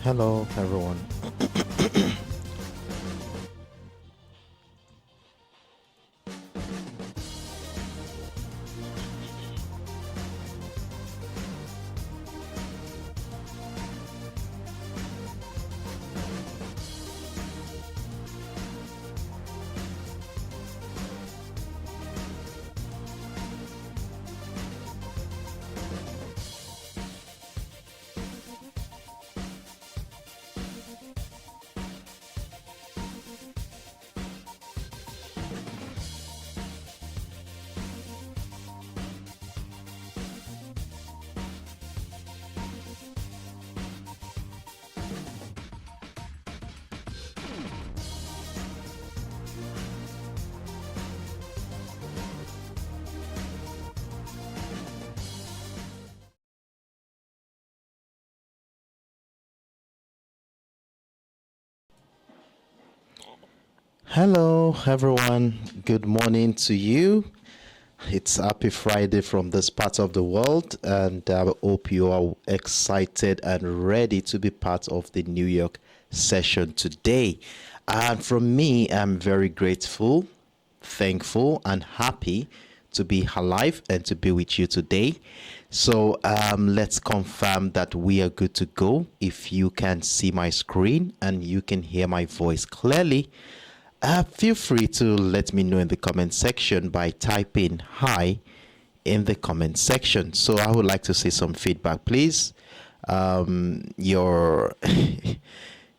Hello, everyone. Hello, everyone. Good morning to you. It's happy Friday from this part of the world, and I hope you are excited and ready to be part of the New York session today. And from me, I'm very grateful, thankful, and happy to be alive and to be with you today. So let's confirm that we are good to go. If you can see my screen and you can hear my voice clearly, feel free to let me know in the comment section by typing hi in the comment section. So I would like to see some feedback, please. Your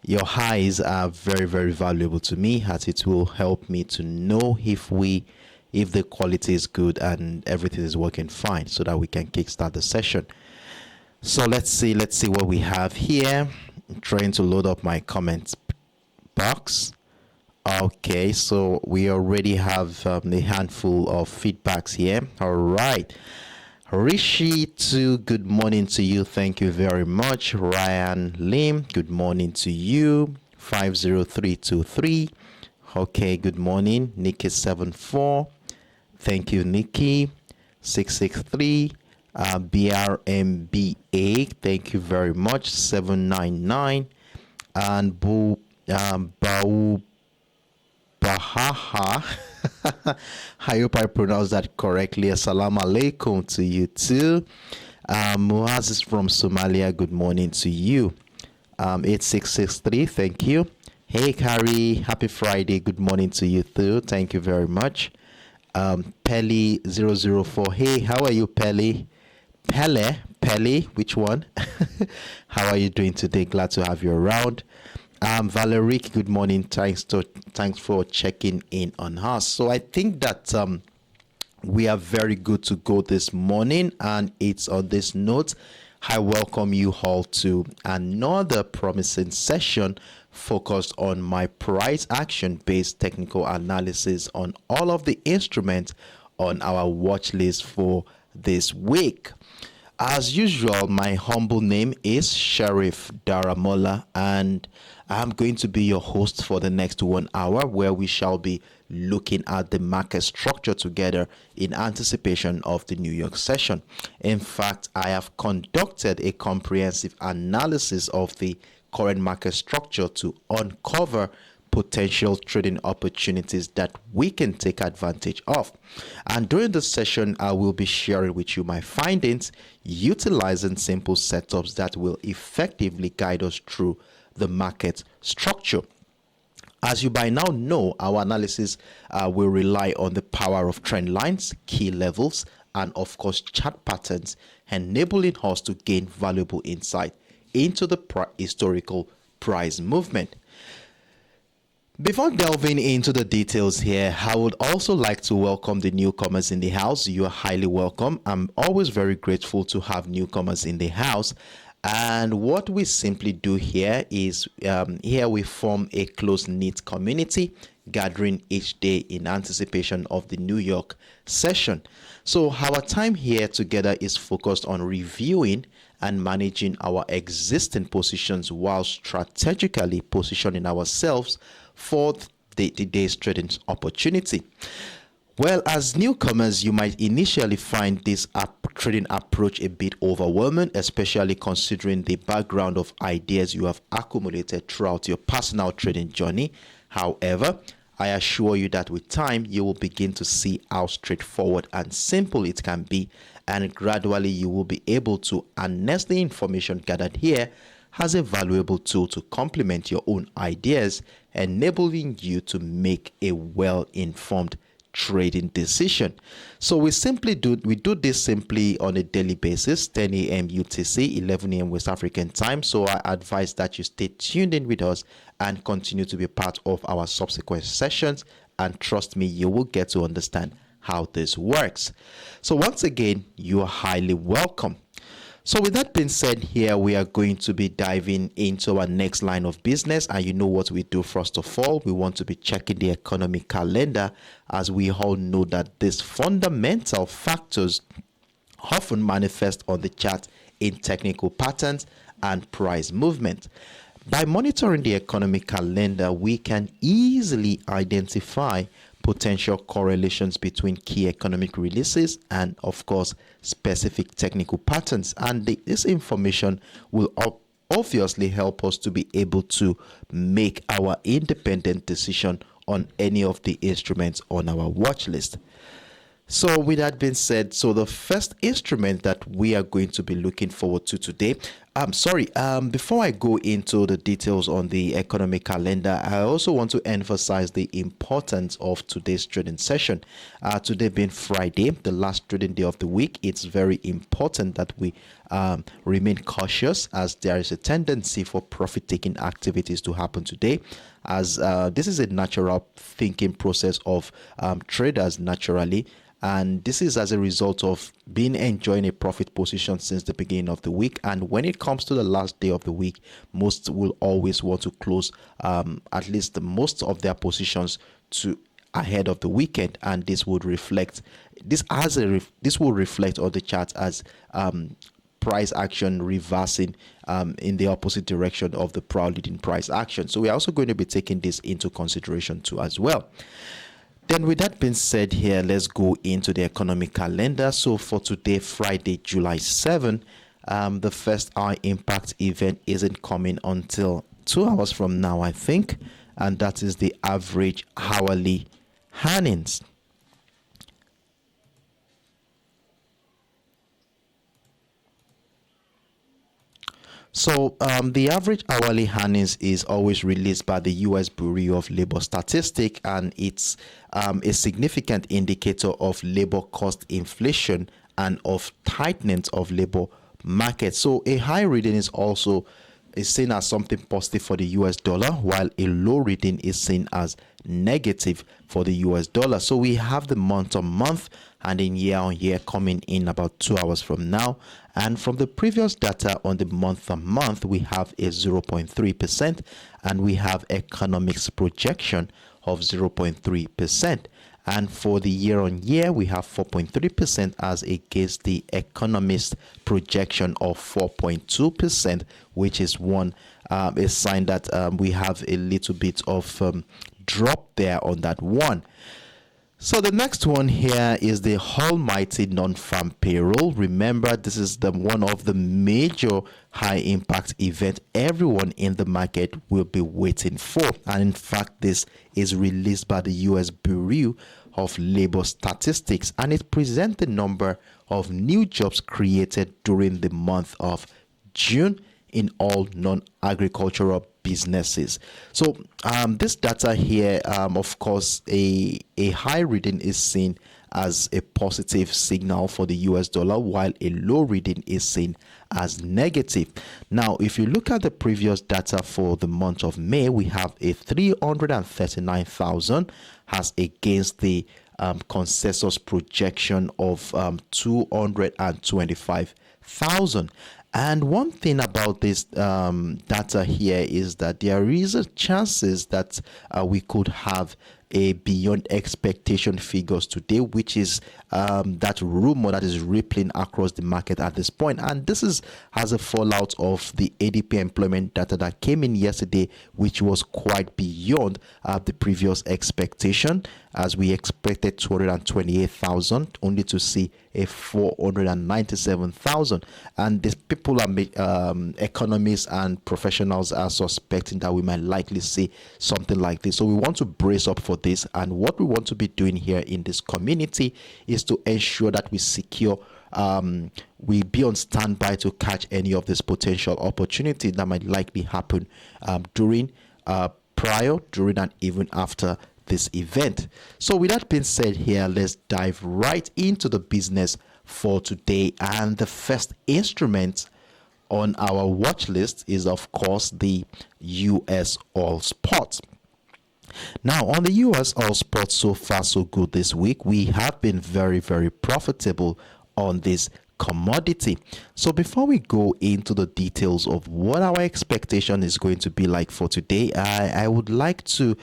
your highs are very, very valuable to me, as it will help me to know if the quality is good and everything is working fine, so that we can kickstart the session. So let's see what we have here. I'm trying to load up my comments box. Okay, so we already have a handful of feedbacks here. All right. Rishi, too, good morning to you. Thank you very much. Ryan Lim, good morning to you. 50323. Okay, good morning. Nikki74. Thank you, Nikki. 663. BRMBA, thank you very much. 799. And Bau Bahaha. I hope I pronounced that correctly. Assalamu alaikum to you too. Muaz is from Somalia. Good morning to you. 8663. Thank you. Hey, Carrie. Happy Friday. Good morning to you too. Thank you very much. Pelly004. Hey, how are you, Pelly? Pelly, which one? How are you doing today? Glad to have you around. Valerie, good morning. Thanks for checking in on us. So I think that we are very good to go this morning, and it's on this note I welcome you all to another promising session focused on my price action based technical analysis on all of the instruments on our watch list for this week. As usual, my humble name is Sheriff Daramola, and I'm going to be your host for the next 1 hour, where we shall be looking at the market structure together in anticipation of the New York session. In fact, I have conducted a comprehensive analysis of the current market structure to uncover potential trading opportunities that we can take advantage of. And during the session, I will be sharing with you my findings, utilizing simple setups that will effectively guide us through the market structure. As you by now know, our analysis will rely on the power of trend lines, key levels, and of course chart patterns, enabling us to gain valuable insight into the historical price movement. Before delving into the details here, I would also like to welcome the newcomers in the house. You are highly welcome. I'm always very grateful to have newcomers in the house. And what we simply do here is here we form a close-knit community, gathering each day in anticipation of the New York session. So our time here together is focused on reviewing and managing our existing positions while strategically positioning ourselves for the day's trading opportunity. Well, as newcomers, you might initially find this trading approach a bit overwhelming, especially considering the background of ideas you have accumulated throughout your personal trading journey. However, I assure you that with time, you will begin to see how straightforward and simple it can be, and gradually you will be able to harness the information gathered here as a valuable tool to complement your own ideas, enabling you to make a well-informed trading decision. So we do this simply on a daily basis, 10 a.m. UTC, 11 a.m. West African time. So I advise that you stay tuned in with us and continue to be part of our subsequent sessions, and trust me, you will get to understand how this works. So once again, you are highly welcome. So with that being said, here we are going to be diving into our next line of business, and you know what we do. First of all, we want to be checking the economic calendar, as we all know that these fundamental factors often manifest on the chart in technical patterns and price movement. By monitoring the economic calendar, we can easily identify potential correlations between key economic releases and, of course, specific technical patterns. And this information will obviously help us to be able to make our independent decision on any of the instruments on our watch list. So with that being said, so the first instrument that we are going to be looking forward to today, before I go into the details on the economic calendar, I also want to emphasize the importance of today's trading session. Today being Friday, the last trading day of the week, it's very important that we remain cautious, as there is a tendency for profit-taking activities to happen today, as this is a natural thinking process of traders naturally. And this is as a result of being enjoying a profit position since the beginning of the week. And when it comes to the last day of the week, most will always want to close at least most of their positions to ahead of the weekend, and this would reflect this will reflect on the chart as price action reversing in the opposite direction of the prior leading price action. So we're also going to be taking this into consideration too as well. Then with that being said, here let's go into the economic calendar. So for today, Friday, July 7, the first high impact event isn't coming until 2 hours from now, I think, and that is the average hourly earnings. So the average hourly earnings is always released by the U.S. Bureau of Labor Statistics, and it's a significant indicator of labor cost inflation and of tightness of labor market. So a high reading is seen as something positive for the US dollar, while a low reading is seen as negative for the US dollar. So we have the month on month and in year on year coming in about 2 hours from now. And from the previous data on the month on month, we have a 0.3%, and we have economics projection of 0.3%. And for the year on year, we have 4.3% as against the economist projection of 4.2%, which is a sign that we have a little bit of drop there on that one. So the next one here is the almighty non-farm payroll. Remember, this is one of the major high impact event everyone in the market will be waiting for. And in fact, this is released by the US Bureau of Labor Statistics, and it presents the number of new jobs created during the month of June in all non-agricultural businesses. So this data here, of course, a high reading is seen as a positive signal for the US dollar, while a low reading is seen as negative. Now, if you look at the previous data for the month of May, we have a 339,000 as against the consensus projection of 225,000. And one thing about this data here is that there is a chances that we could have a beyond expectation figures today, which is that rumor that is rippling across the market at this point. And this is as a fallout of the ADP employment data that came in yesterday, which was quite beyond the previous expectation. as we expected 228,000, only to see a 497,000. And these people are economists and professionals are suspecting that we might likely see something like this. So we want to brace up for this, and what we want to be doing here in this community is to ensure that we secure we be on standby to catch any of this potential opportunity that might likely happen during, prior, during, and even after this event. So with that being said here, let's dive right into the business for today. And the first instrument on our watch list is, of course, the US Oil Spot. Now, on the US Oil Spot, so far so good this week. We have been very, very profitable on this commodity. So before we go into the details of what our expectation is going to be like for today, I would like to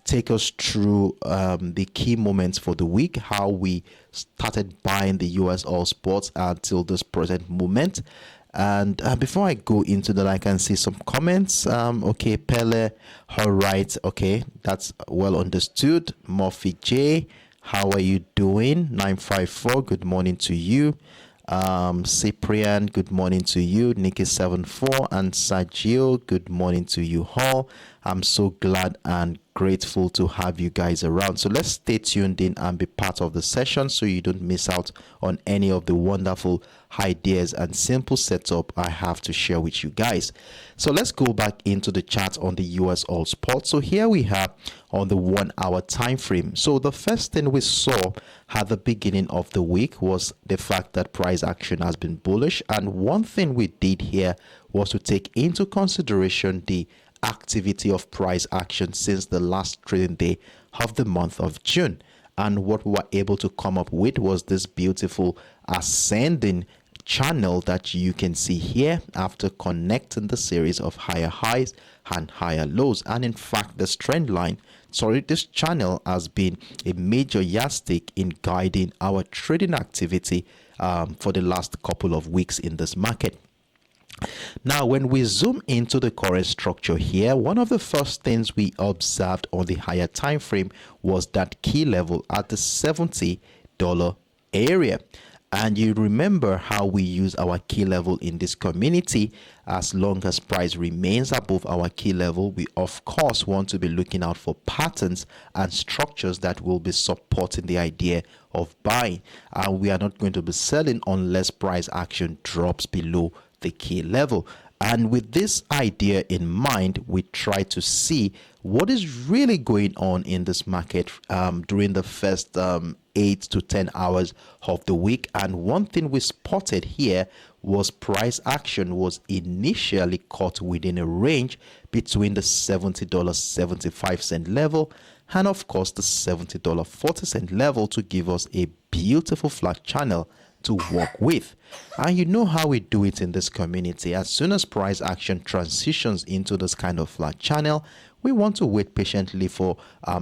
take us through the key moments for the week, how we started buying the US Oil Spots until this present moment. And before I go into that, I can see some comments. Okay, Pele, all right, okay, that's well understood. Murphy J, how are you doing? 954, good morning to you. Cyprian, good morning to you. Nikki74 and Sergio, good morning to you all. I'm so glad and grateful to have you guys around. So let's stay tuned in and be part of the session so you don't miss out on any of the wonderful ideas and simple setup I have to share with you guys. So let's go back into the chart on the US Oil Spot. So here we have on the 1 hour time frame. So the first thing we saw at the beginning of the week was the fact that price action has been bullish, and one thing we did here was to take into consideration the activity of price action since the last trading day of the month of June. And what we were able to come up with was this beautiful ascending channel that you can see here after connecting the series of higher highs and higher lows. And in fact, this trend line, this channel has been a major yardstick in guiding our trading activity for the last couple of weeks in this market. Now, when we zoom into the current structure here, one of the first things we observed on the higher time frame was that key level at the $70 area. And you remember how we use our key level in this community. As long as price remains above our key level, we of course want to be looking out for patterns and structures that will be supporting the idea of buying. We are not going to be selling unless price action drops below the key level. And with this idea in mind, we try to see what is really going on in this market during the first 8 to 10 hours of the week. And one thing we spotted here was price action was initially caught within a range between the $70.75 level and of course the $70.40 level to give us a beautiful flat channel to work with. And you know how we do it in this community. As soon as price action transitions into this kind of flat channel, we want to wait patiently for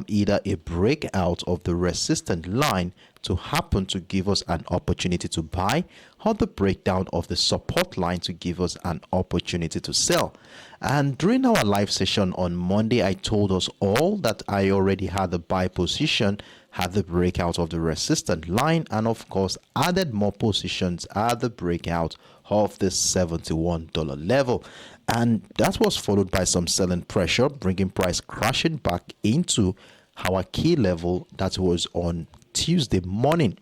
either a breakout of the resistance line to happen to give us an opportunity to buy, or the breakdown of the support line to give us an opportunity to sell. And during our live session on Monday, I told us all that I already had the buy position, had the breakout of the resistance line, and of course added more positions at the breakout of the $71 level. And that was followed by some selling pressure, bringing price crashing back into our key level that was on Tuesday morning.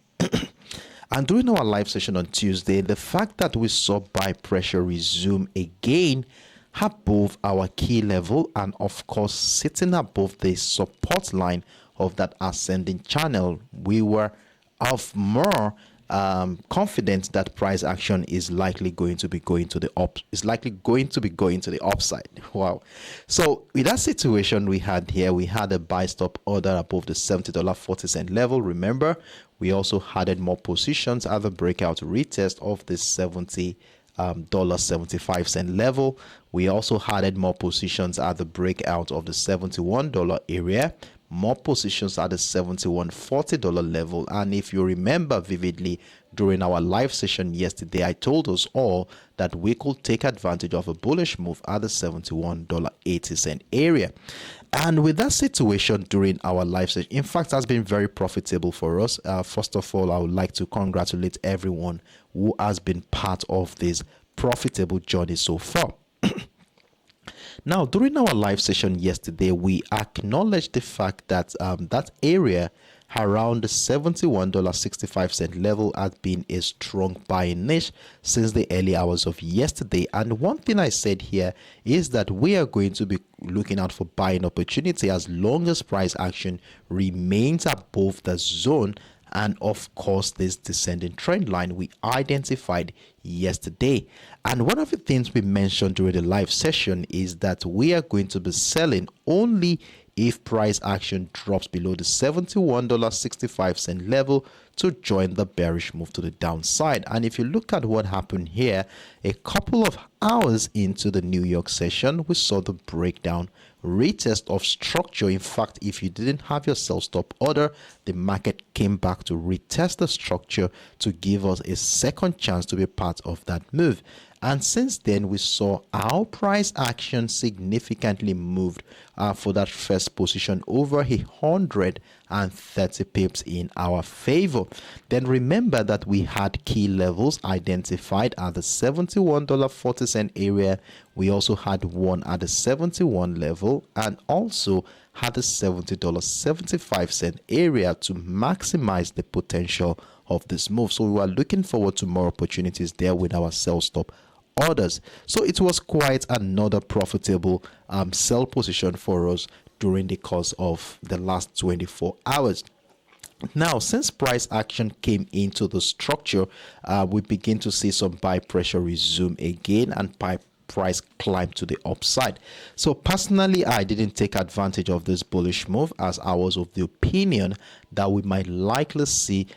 And during our live session on Tuesday, the fact that we saw buy pressure resume again above our key level and of course sitting above the support line of that ascending channel, we were of more confident that price action is likely going to be going to the upside. Wow. So with that situation we had here, we had a buy stop order above the $70.40 level. Remember, we also added more positions at the breakout retest of the $70.75 level. We also added more positions at the breakout of the $71 area more positions at the $71.40 level. And if you remember vividly, during our live session yesterday, I told us all that we could take advantage of a bullish move at the $71.80 area. And with that situation during our live session, in fact, has been very profitable for us. First of all, I would like to congratulate everyone who has been part of this profitable journey so far. Now, during our live session yesterday, we acknowledged the fact that that area around the $71.65 level has been a strong buying niche since the early hours of yesterday. And one thing I said here is that we are going to be looking out for buying opportunity as long as price action remains above the zone and of course this descending trend line we identified yesterday. And one of the things we mentioned during the live session is that we are going to be selling only if price action drops below the $71.65 level to join the bearish move to the downside. And if you look at what happened here, a couple of hours into the New York session, we saw the breakdown retest of structure. In fact, if you didn't have your sell stop order, the market came back to retest the structure to give us a second chance to be part of that move. And since then, we saw our price action significantly moved for that first position over 130 pips in our favor. Then remember that we had key levels identified at the $71.40 area. We also had one at the 71 level and also had the $70.75 area to maximize the potential of this move. So we are looking forward to more opportunities there with our sell stop orders. So it was quite another profitable sell position for us during the course of the last 24 hours. Now, since price action came into the structure, we begin to see some buy pressure resume again and price climb to the upside. So personally, I didn't take advantage of this bullish move as I was of the opinion that we might likely see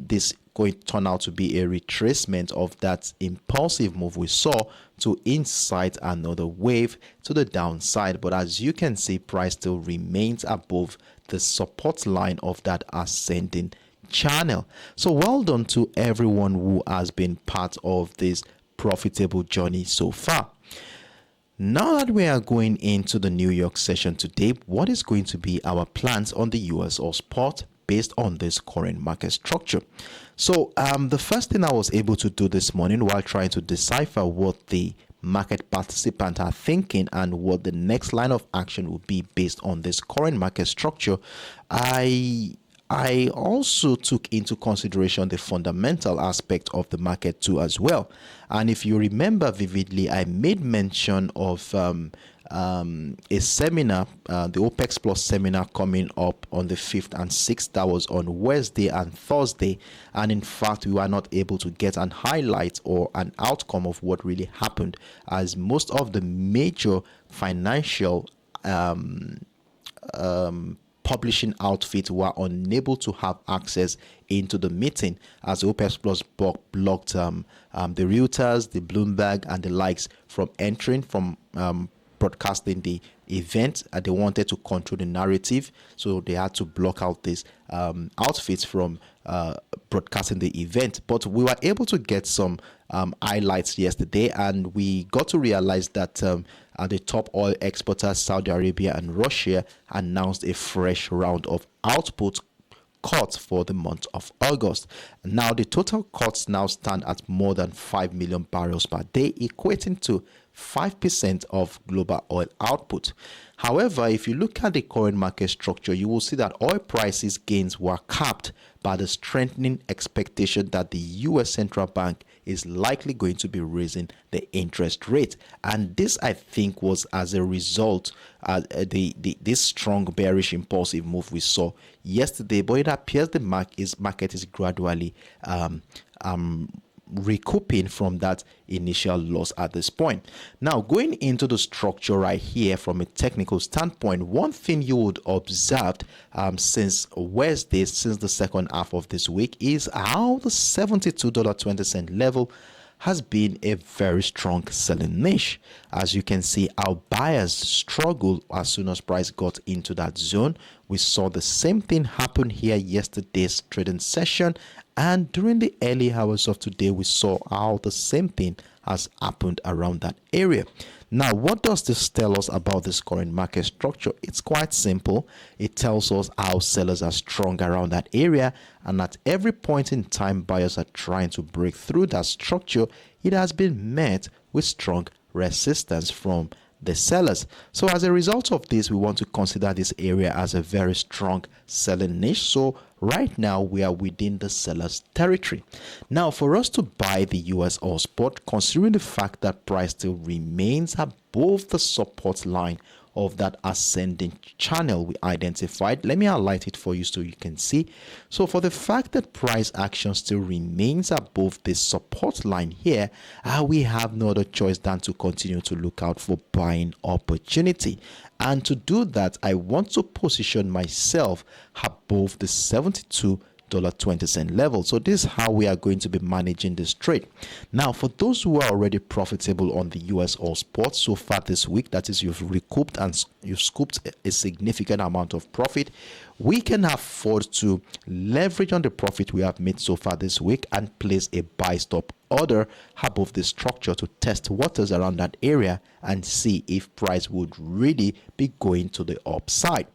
this going to turn out to be a retracement of that impulsive move we saw to incite another wave to the downside. But as you can see, price still remains above the support line of that ascending channel. So well done to everyone who has been part of this profitable journey so far. Now that we are going into the New York session today, what is going to be our plans on the US or spot based on this current market structure? So the first thing I was able to do this morning while trying to decipher what the market participants are thinking and what the next line of action will be based on this current market structure, I also took into consideration the fundamental aspect of the market too as well. And if you remember vividly, I made mention of a seminar, the OPEX Plus seminar coming up on the 5th and 6th. That was on Wednesday and Thursday. And in fact, we were not able to get an highlight or an outcome of what really happened, as most of the major financial publishing outfits were unable to have access into the meeting, as OPEX Plus blocked the Reuters, the Bloomberg, and the likes from entering, from broadcasting the event. They wanted to control the narrative, so they had to block out these outfits from broadcasting the event. But we were able to get some highlights yesterday, and we got to realize that the top oil exporters, Saudi Arabia and Russia, announced a fresh round of output cuts for the month of August. Now the total cuts now stand at more than 5 million barrels per day, equating to 5% of global oil output. However, if you look at the current market structure, you will see that oil prices gains were capped by the strengthening expectation that the US Central Bank is likely going to be raising the interest rate. And this, I think, was as a result this strong bearish impulsive move we saw yesterday. But it appears the market is gradually recouping from that initial loss at this point. Now, going into the structure right here from a technical standpoint, one thing you would observe since Wednesday, since the second half of this week, is how the $72.20 level has been a very strong selling niche. As you can see, our buyers struggled as soon as price got into that zone, We saw the same thing happen here yesterday's trading session, and during the early hours of today we saw how the same thing has happened around that area. Now, what does this tell us about this current market structure? It's quite simple. It tells us how sellers are strong around that area, and at every point in time buyers are trying to break through that structure. It has been met with strong resistance from the sellers. So as a result of this, we want to consider this area as a very strong selling niche. So right now we are within the seller's territory. Now, for us to buy the US All Spot, considering the fact that price still remains above the support line of that ascending channel we identified, let me highlight it for you so you can see. So for the fact that price action still remains above this support line here, we have no other choice than to continue to look out for buying opportunity. And to do that, I want to position myself above the $72.20 level. So this is how we are going to be managing this trade. Now, for those who are already profitable on the US All Spot so far this week, that is, you've recouped and you've scooped a significant amount of profit, we can afford to leverage on the profit we have made so far this week and place a buy stop order above the structure to test waters around that area and see if price would really be going to the upside.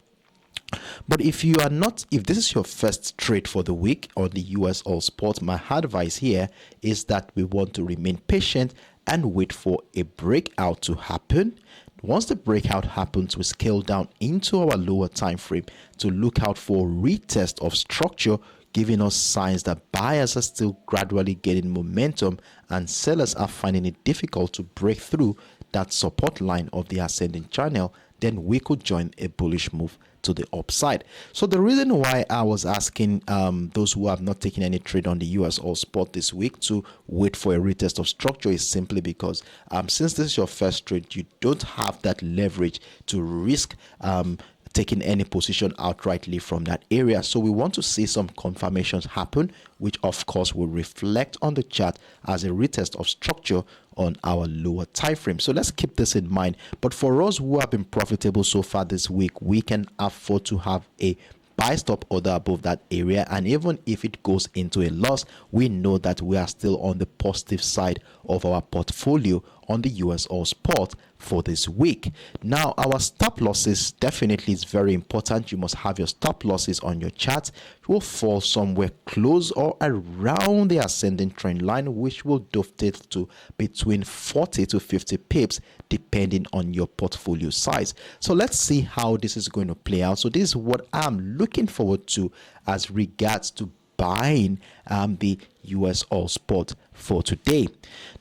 But if this is your first trade for the week on the US All Spot, my advice here is that we want to remain patient and wait for a breakout to happen. Once the breakout happens, we scale down into our lower time frame to look out for retest of structure, giving us signs that buyers are still gradually getting momentum and sellers are finding it difficult to break through that support line of the ascending channel. Then we could join a bullish move to the upside. So the reason why I was asking those who have not taken any trade on the US All Spot this week to wait for a retest of structure is simply because since this is your first trade, you don't have that leverage to risk taking any position outrightly from that area. So we want to see some confirmations happen, which of course will reflect on the chart as a retest of structure on our lower time frame. So let's keep this in mind. But for us who have been profitable so far this week, we can afford to have a buy stop order above that area, and even if it goes into a loss, we know that we are still on the positive side of our portfolio on the US All Spot for this week. Now, our stop losses definitely is very important. You must have your stop losses on your chart. It will fall somewhere close or around the ascending trend line, which will dovetail to between 40 to 50 pips depending on your portfolio size. So let's see how this is going to play out. So this is what I'm looking forward to as regards to buying the US All Spot for today.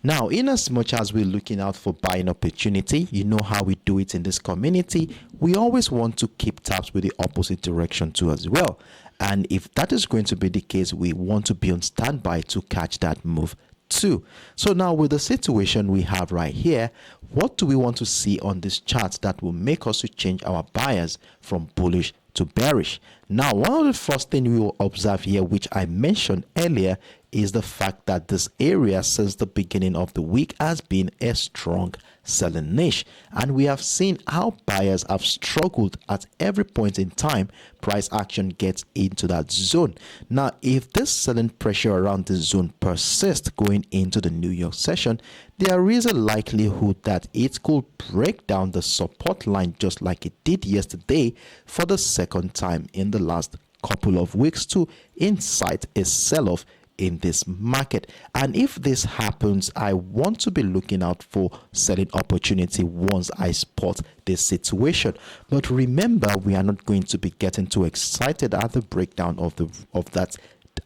Now, in as much as we're looking out for buying opportunity, you know how we do it in this community, we always want to keep tabs with the opposite direction too as well. And if that is going to be the case, we want to be on standby to catch that move too. So now with the situation we have right here, what do we want to see on this chart that will make us to change our bias from bullish to bearish? Now, one of the first things we will observe here, which I mentioned earlier, is the fact that this area since the beginning of the week has been a strong selling niche, and we have seen how buyers have struggled at every point in time price action gets into that zone. Now, if this selling pressure around this zone persists going into the New York session, there is a likelihood that it could break down the support line just like it did yesterday for the second time in the last couple of weeks to incite a sell-off in this market. And if this happens, I want to be looking out for selling opportunity once I spot this situation. But remember, we are not going to be getting too excited at the breakdown of that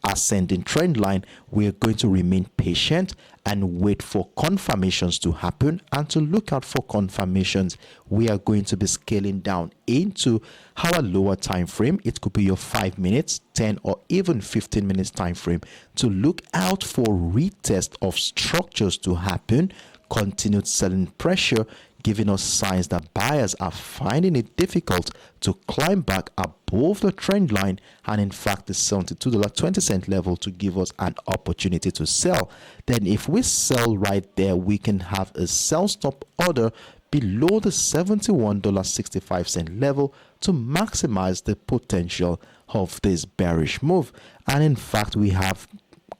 ascending trend line. We're going to remain patient and wait for confirmations to happen, and to look out for confirmations we are going to be scaling down into our lower time frame. It could be your 5 minutes, 10 or even 15 minutes time frame, to look out for retest of structures to happen, continued selling pressure giving us signs that buyers are finding it difficult to climb back above the trend line, and in fact the $72.20 level to give us an opportunity to sell. Then if we sell right there, we can have a sell stop order below the $71.65 level to maximize the potential of this bearish move. And in fact, we have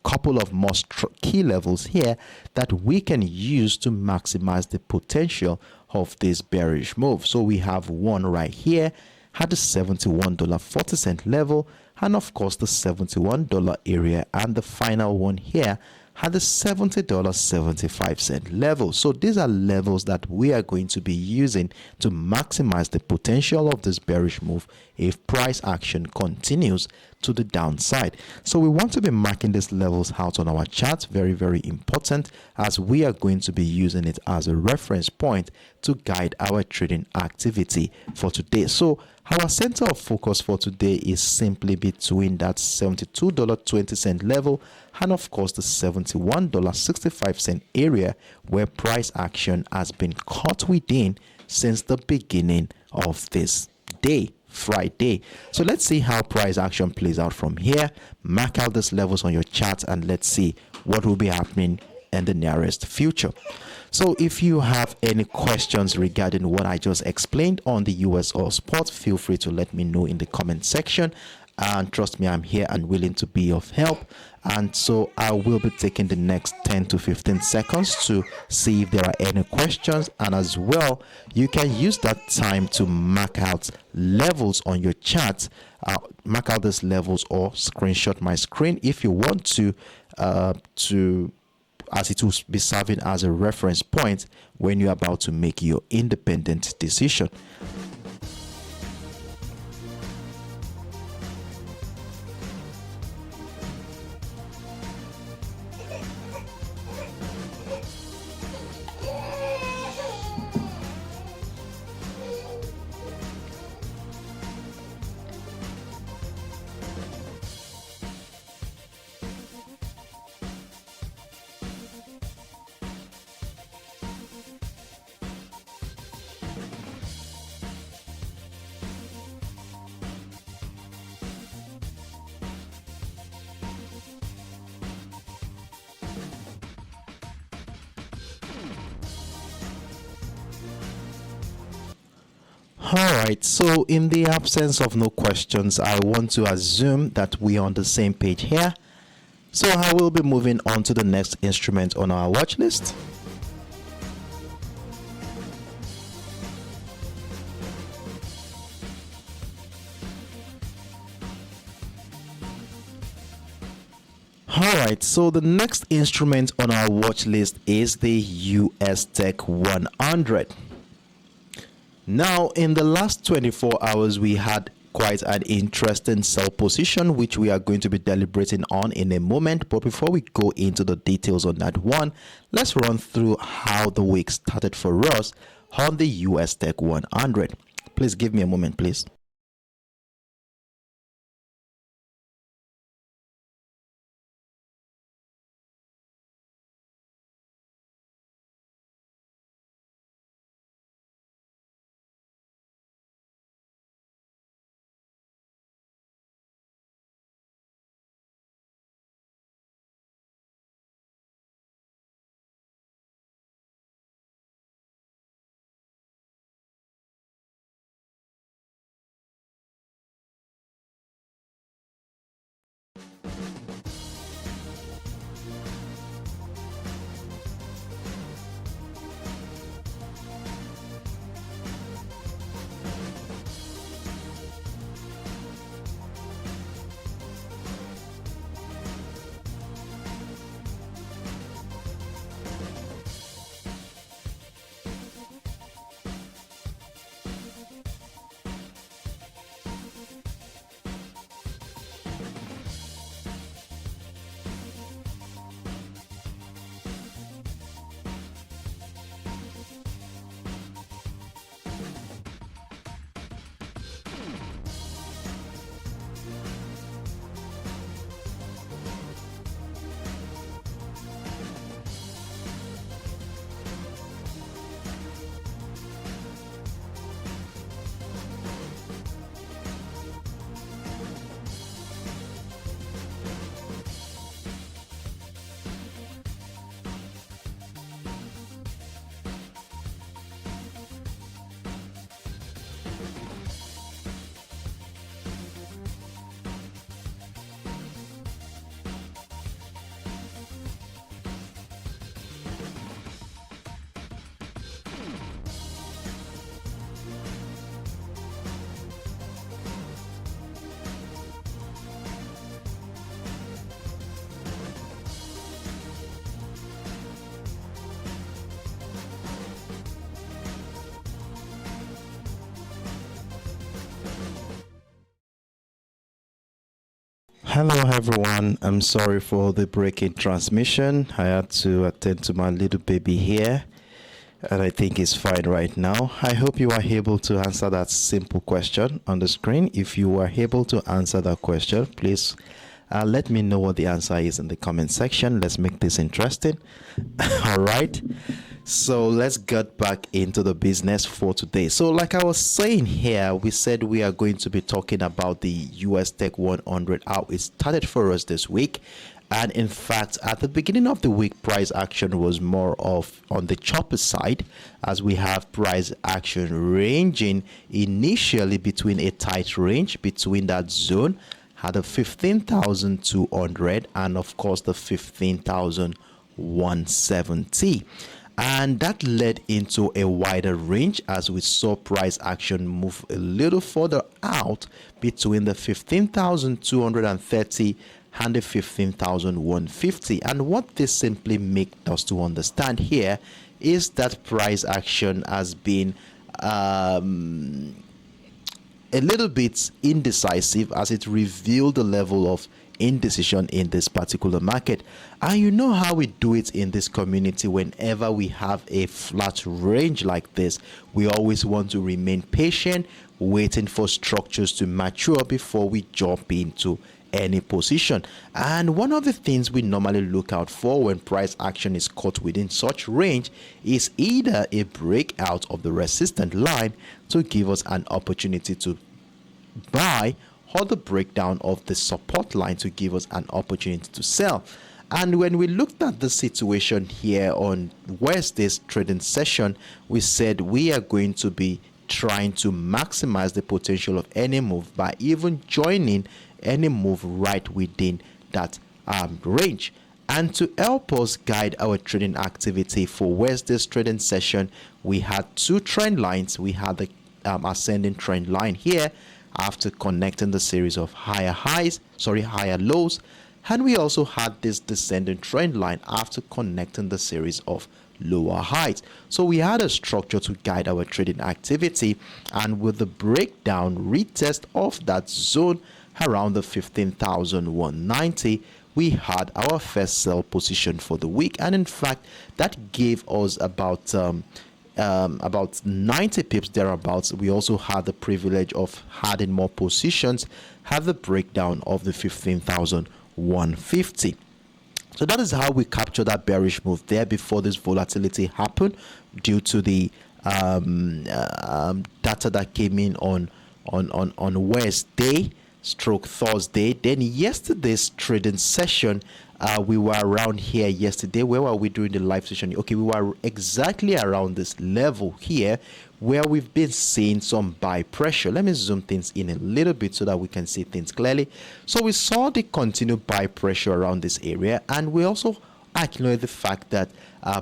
couple of most key levels here that we can use to maximize the potential of this bearish move. So we have one right here at the $71.40 level, and of course the $71 area, and the final one here at the $70.75 level. So these are levels that we are going to be using to maximize the potential of this bearish move if price action continues to the downside. So we want to be marking these levels out on our chart. Very, very important, as we are going to be using it as a reference point to guide our trading activity for today. So our center of focus for today is simply between that $72.20 level and of course the $71.65 area, where price action has been caught within since the beginning of this day, Friday. So let's see how price action plays out from here. Mark out these levels on your chart and let's see what will be happening in the nearest future. So if you have any questions regarding what I just explained on the US Oil Spot, feel free to let me know in the comment section. And trust me, I'm here and willing to be of help. And so I will be taking the next 10 to 15 seconds to see if there are any questions. And as well, you can use that time to mark out levels on your chart. Mark out these levels or screenshot my screen if you want to as it will be serving as a reference point when you're about to make your independent decision. Alright, so in the absence of no questions, I want to assume that we are on the same page here. So I will be moving on to the next instrument on our watch list. Alright, so the next instrument on our watch list is the USTech100. Now, in the last 24 hours, we had quite an interesting sell position, which we are going to be deliberating on in a moment. But before we go into the details on that one, let's run through how the week started for us on the USTech100. Please give me a moment, please. Hello everyone, I'm sorry for the break in transmission. I had to attend to my little baby here and I think it's fine right now. I hope you are able to answer that simple question on the screen. If you are able to answer that question, please let me know what the answer is in the comment section. Let's make this interesting. All right, so let's get back into the business for today. So like I was saying here, we said we are going to be talking about the USTech100, how it started for us this week. And in fact, at the beginning of the week, price action was more of on the chopper side, as we have price action ranging initially between a tight range between that zone had a 15,200 and of course the 15,170, and that led into a wider range as we saw price action move a little further out between the 15,230 and the 15,150. And what this simply makes us to understand here is that price action has been a little bit indecisive, as it revealed the level of indecision in this particular market. And you know how we do it in this community. Whenever we have a flat range like this, we always want to remain patient, waiting for structures to mature before we jump into any position. And one of the things we normally look out for when price action is caught within such range is either a breakout of the resistance line to give us an opportunity to buy, or the breakdown of the support line to give us an opportunity to sell. And when we looked at the situation here on Wednesday's trading session, we said we are going to be trying to maximize the potential of any move by even joining any move right within that range. And to help us guide our trading activity for Wednesday's trading session, we had two trend lines. We had the ascending trend line here after connecting the series of higher lows, and we also had this descending trend line after connecting the series of lower highs. So we had a structure to guide our trading activity, and with the breakdown retest of that zone around the 15,190, we had our first sell position for the week. And in fact, that gave us about 90 pips thereabouts. We also had the privilege of adding more positions, have the breakdown of the 15,150. So that is how we captured that bearish move there before this volatility happened, due to the data that came in on Wednesday stroke Thursday. Then yesterday's trading session, we were around here yesterday. Where were we during the live session? Okay, we were exactly around this level here, where we've been seeing some buy pressure. Let me zoom things in a little bit so that we can see things clearly. So we saw the continued buy pressure around this area, and we also acknowledge the fact that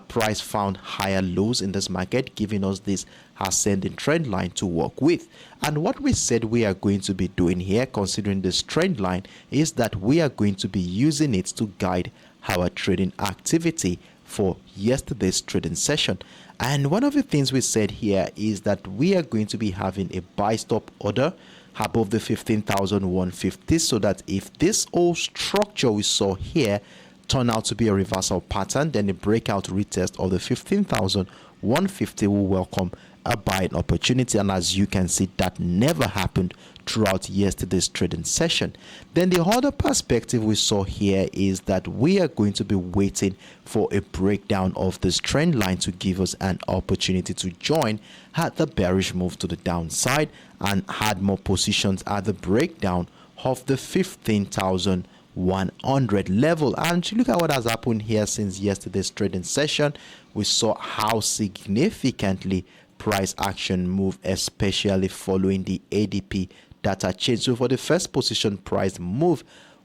price found higher lows in this market, giving us this ascending trend line to work with. And what we said we are going to be doing here, considering this trend line, is that we are going to be using it to guide our trading activity for yesterday's trading session. And one of the things we said here is that we are going to be having a buy stop order above the 15,150, so that if this old structure we saw here turn out to be a reversal pattern, then a breakout retest of the 15,150 will welcome a buying opportunity. And as you can see, that never happened throughout yesterday's trading session. Then the other perspective we saw here is that we are going to be waiting for a breakdown of this trend line to give us an opportunity to join at the bearish move to the downside and add more positions at the breakdown of the 15,100 level. And look at what has happened here since yesterday's trading session. We saw how significantly price action moved, especially following the ADP data change. So for the first position, price moved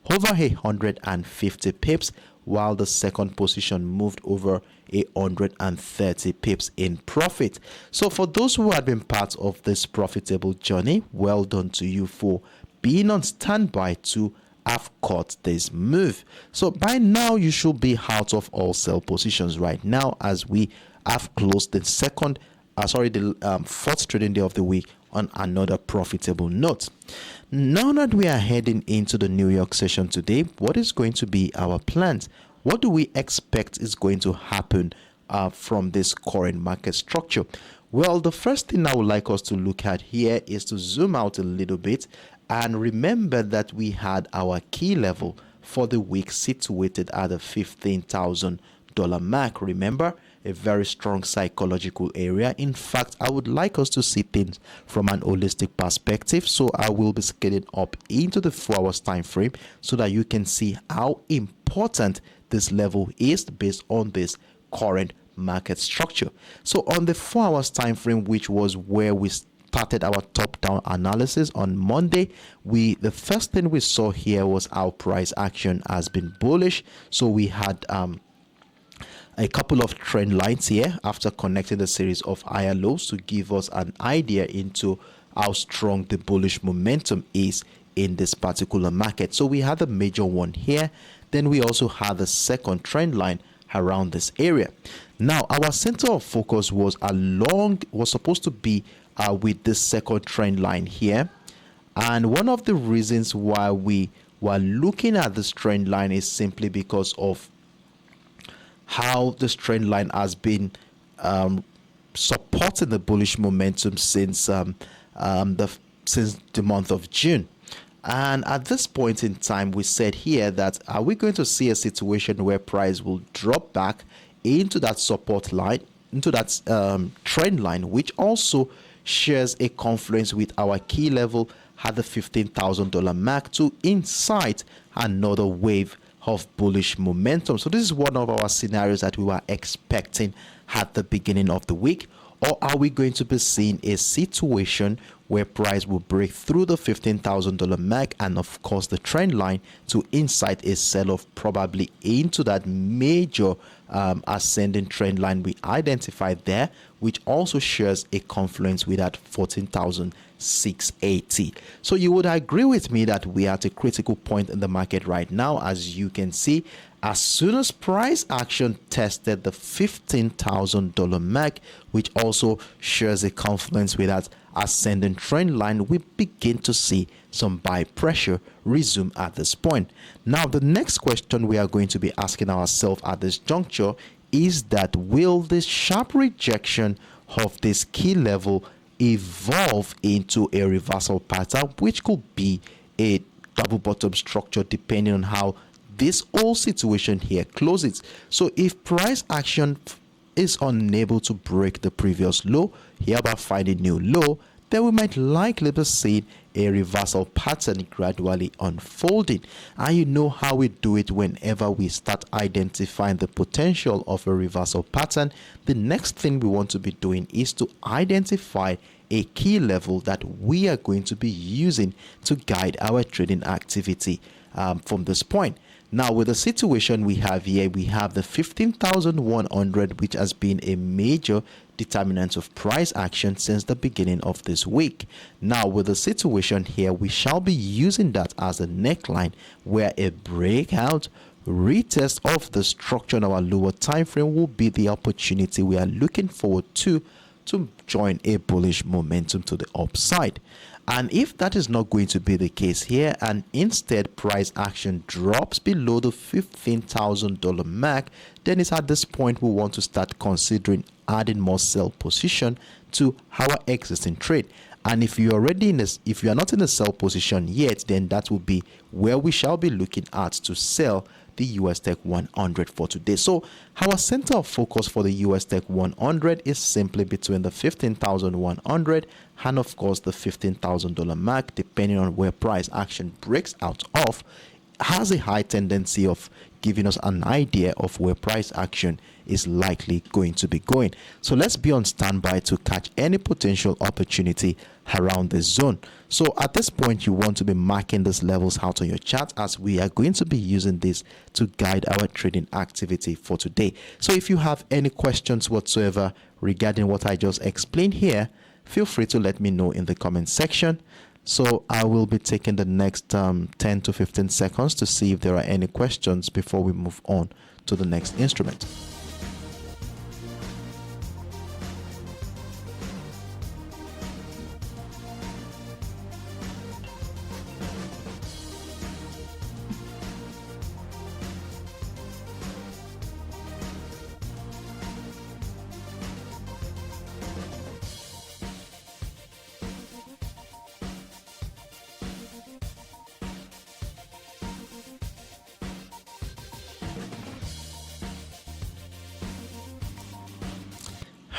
over 150 pips, while the second position moved over 130 pips in profit. So for those who have been part of this profitable journey, well done to you for being on standby to have caught this move. So by now you should be out of all sell positions right now, as we have closed the fourth trading day of the week on another profitable note. Now that we are heading into the New York session today, what is going to be our plans? What do we expect is going to happen from this current market structure? Well, the first thing I would like us to look at here is to zoom out a little bit and remember that we had our key level for the week situated at the $15,000 mark. Remember, a very strong psychological area. In fact, I would like us to see things from an holistic perspective. So I will be scaling up into the 4 hours time frame so that you can see how important this level is based on this current market structure. So on the 4 hours time frame, which was where we started our top-down analysis on Monday, the first thing we saw here was our price action has been bullish. So we had a couple of trend lines here after connecting a series of higher lows to give us an idea into how strong the bullish momentum is in this particular market. So we had a major one here. Then we also had the second trend line around this area. Now our center of focus was supposed to be with this second trend line here, and one of the reasons why we were looking at this trend line is simply because of how this trend line has been supporting the bullish momentum since the month of June. And at this point in time, we said here that are we going to see a situation where price will drop back into that support line, into that trend line, which also shares a confluence with our key level at the $15,000 mark to incite another wave of bullish momentum. So this is one of our scenarios that we were expecting at the beginning of the week. Or are we going to be seeing a situation where price will break through the $15,000 mark and of course the trend line to incite a sell-off probably into that major ascending trend line we identified there, which also shares a confluence with that 14,680. So you would agree with me that we are at a critical point in the market right now. As you can see, as soon as price action tested the $15,000 mark, which also shares a confluence with that ascending trend line, we begin to see some buy pressure resume at this point. Now, the next question we are going to be asking ourselves at this juncture is that will this sharp rejection of this key level evolve into a reversal pattern, which could be a double bottom structure depending on how this whole situation here closes. So if price action is unable to break the previous low, hereby find a new low, then we might likely be seeing a reversal pattern gradually unfolding. And you know how we do it whenever we start identifying the potential of a reversal pattern. The next thing we want to be doing is to identify a key level that we are going to be using to guide our trading activity from this point. Now, with the situation we have here, we have the 15,100, which has been a major determinant of price action since the beginning of this week. Now, with the situation here, we shall be using that as a neckline where a breakout retest of the structure on our lower time frame will be the opportunity we are looking forward to join a bullish momentum to the upside. And if that is not going to be the case here and instead price action drops below the $15,000 mark, then it's at this point we want to start considering adding more sell position to our existing trade. And if you're if you are not in a sell position yet, then that will be where we shall be looking at to sell the USTech100 for today. So our center of focus for the USTech100 is simply between the 15,100 and of course the $15,000 mark, depending on where price action breaks out of, has a high tendency of giving us an idea of where price action is likely going to be going. So let's be on standby to catch any potential opportunity around this zone. So at this point, you want to be marking these levels out on your chart, as we are going to be using this to guide our trading activity for today. So if you have any questions whatsoever regarding what I just explained here, feel free to let me know in the comment section. So I will be taking the next 10 to 15 seconds to see if there are any questions before we move on to the next instrument.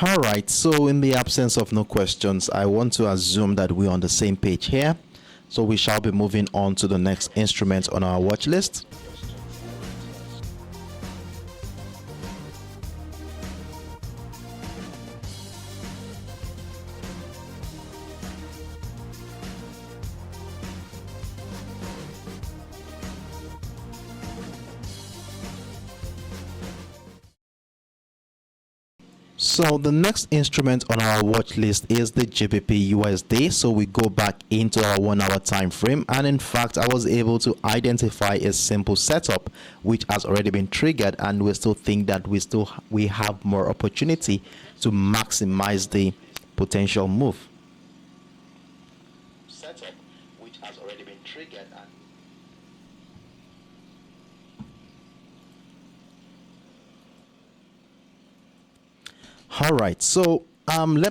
All right, so in the absence of no questions, I want to assume that we're on the same page here. So we shall be moving on to the next instrument on our watch list. So the next instrument on our watch list is the GBPUSD. So we go back into our 1 hour time frame, and in fact I was able to identify a simple setup which has already been triggered, and we still think that we have more opportunity to maximize the potential move. Setup which has already been triggered and all right, so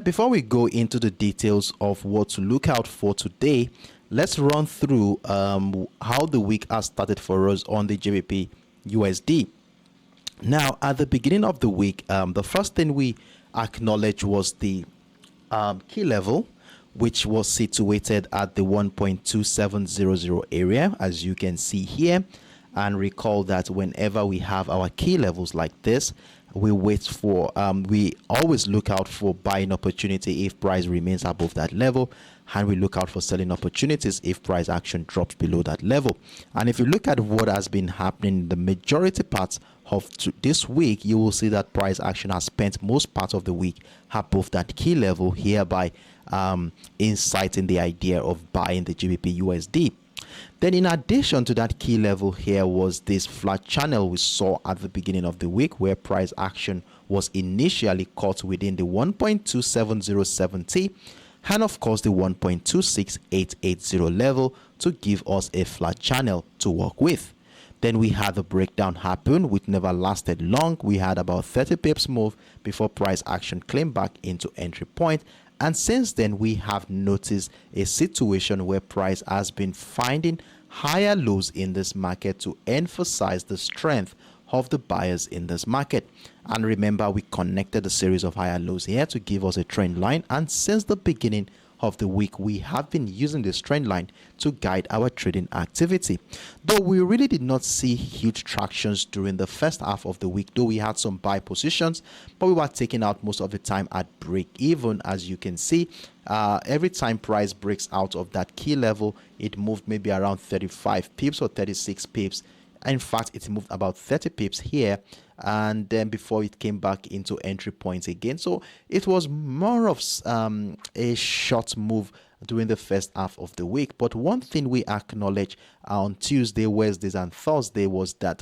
before we go into the details of what to look out for today, let's run through how the week has started for us on the GBP USD. Now, at the beginning of the week, the first thing we acknowledged was the key level, which was situated at the 1.2700 area, as you can see here. And recall that whenever we have our key levels like this, we always look out for buying opportunity if price remains above that level, and we look out for selling opportunities if price action drops below that level. And if you look at what has been happening, the majority parts of this week, you will see that price action has spent most part of the week above that key level, hereby inciting the idea of buying the GBP USD. Then in addition to that key level here was this flat channel we saw at the beginning of the week, where price action was initially caught within the 1.27070 and of course the 1.26880 level to give us a flat channel to work with. Then we had the breakdown happen, which never lasted long. We had about 30 pips move before price action came back into entry point. And since then, we have noticed a situation where price has been finding higher lows in this market to emphasize the strength of the buyers in this market. And remember, we connected a series of higher lows here to give us a trend line. And since the beginning of the week, we have been using this trend line to guide our trading activity. Though we really did not see huge tractions during the first half of the week, though we had some buy positions, but we were taking out most of the time at break even. As you can see, every time price breaks out of that key level, it moved maybe around 35 pips or 36 pips. In fact, it moved about 30 pips here, and then before it came back into entry points again. So it was more of a short move during the first half of the week. But one thing we acknowledge on Tuesday, Wednesdays, and Thursday was that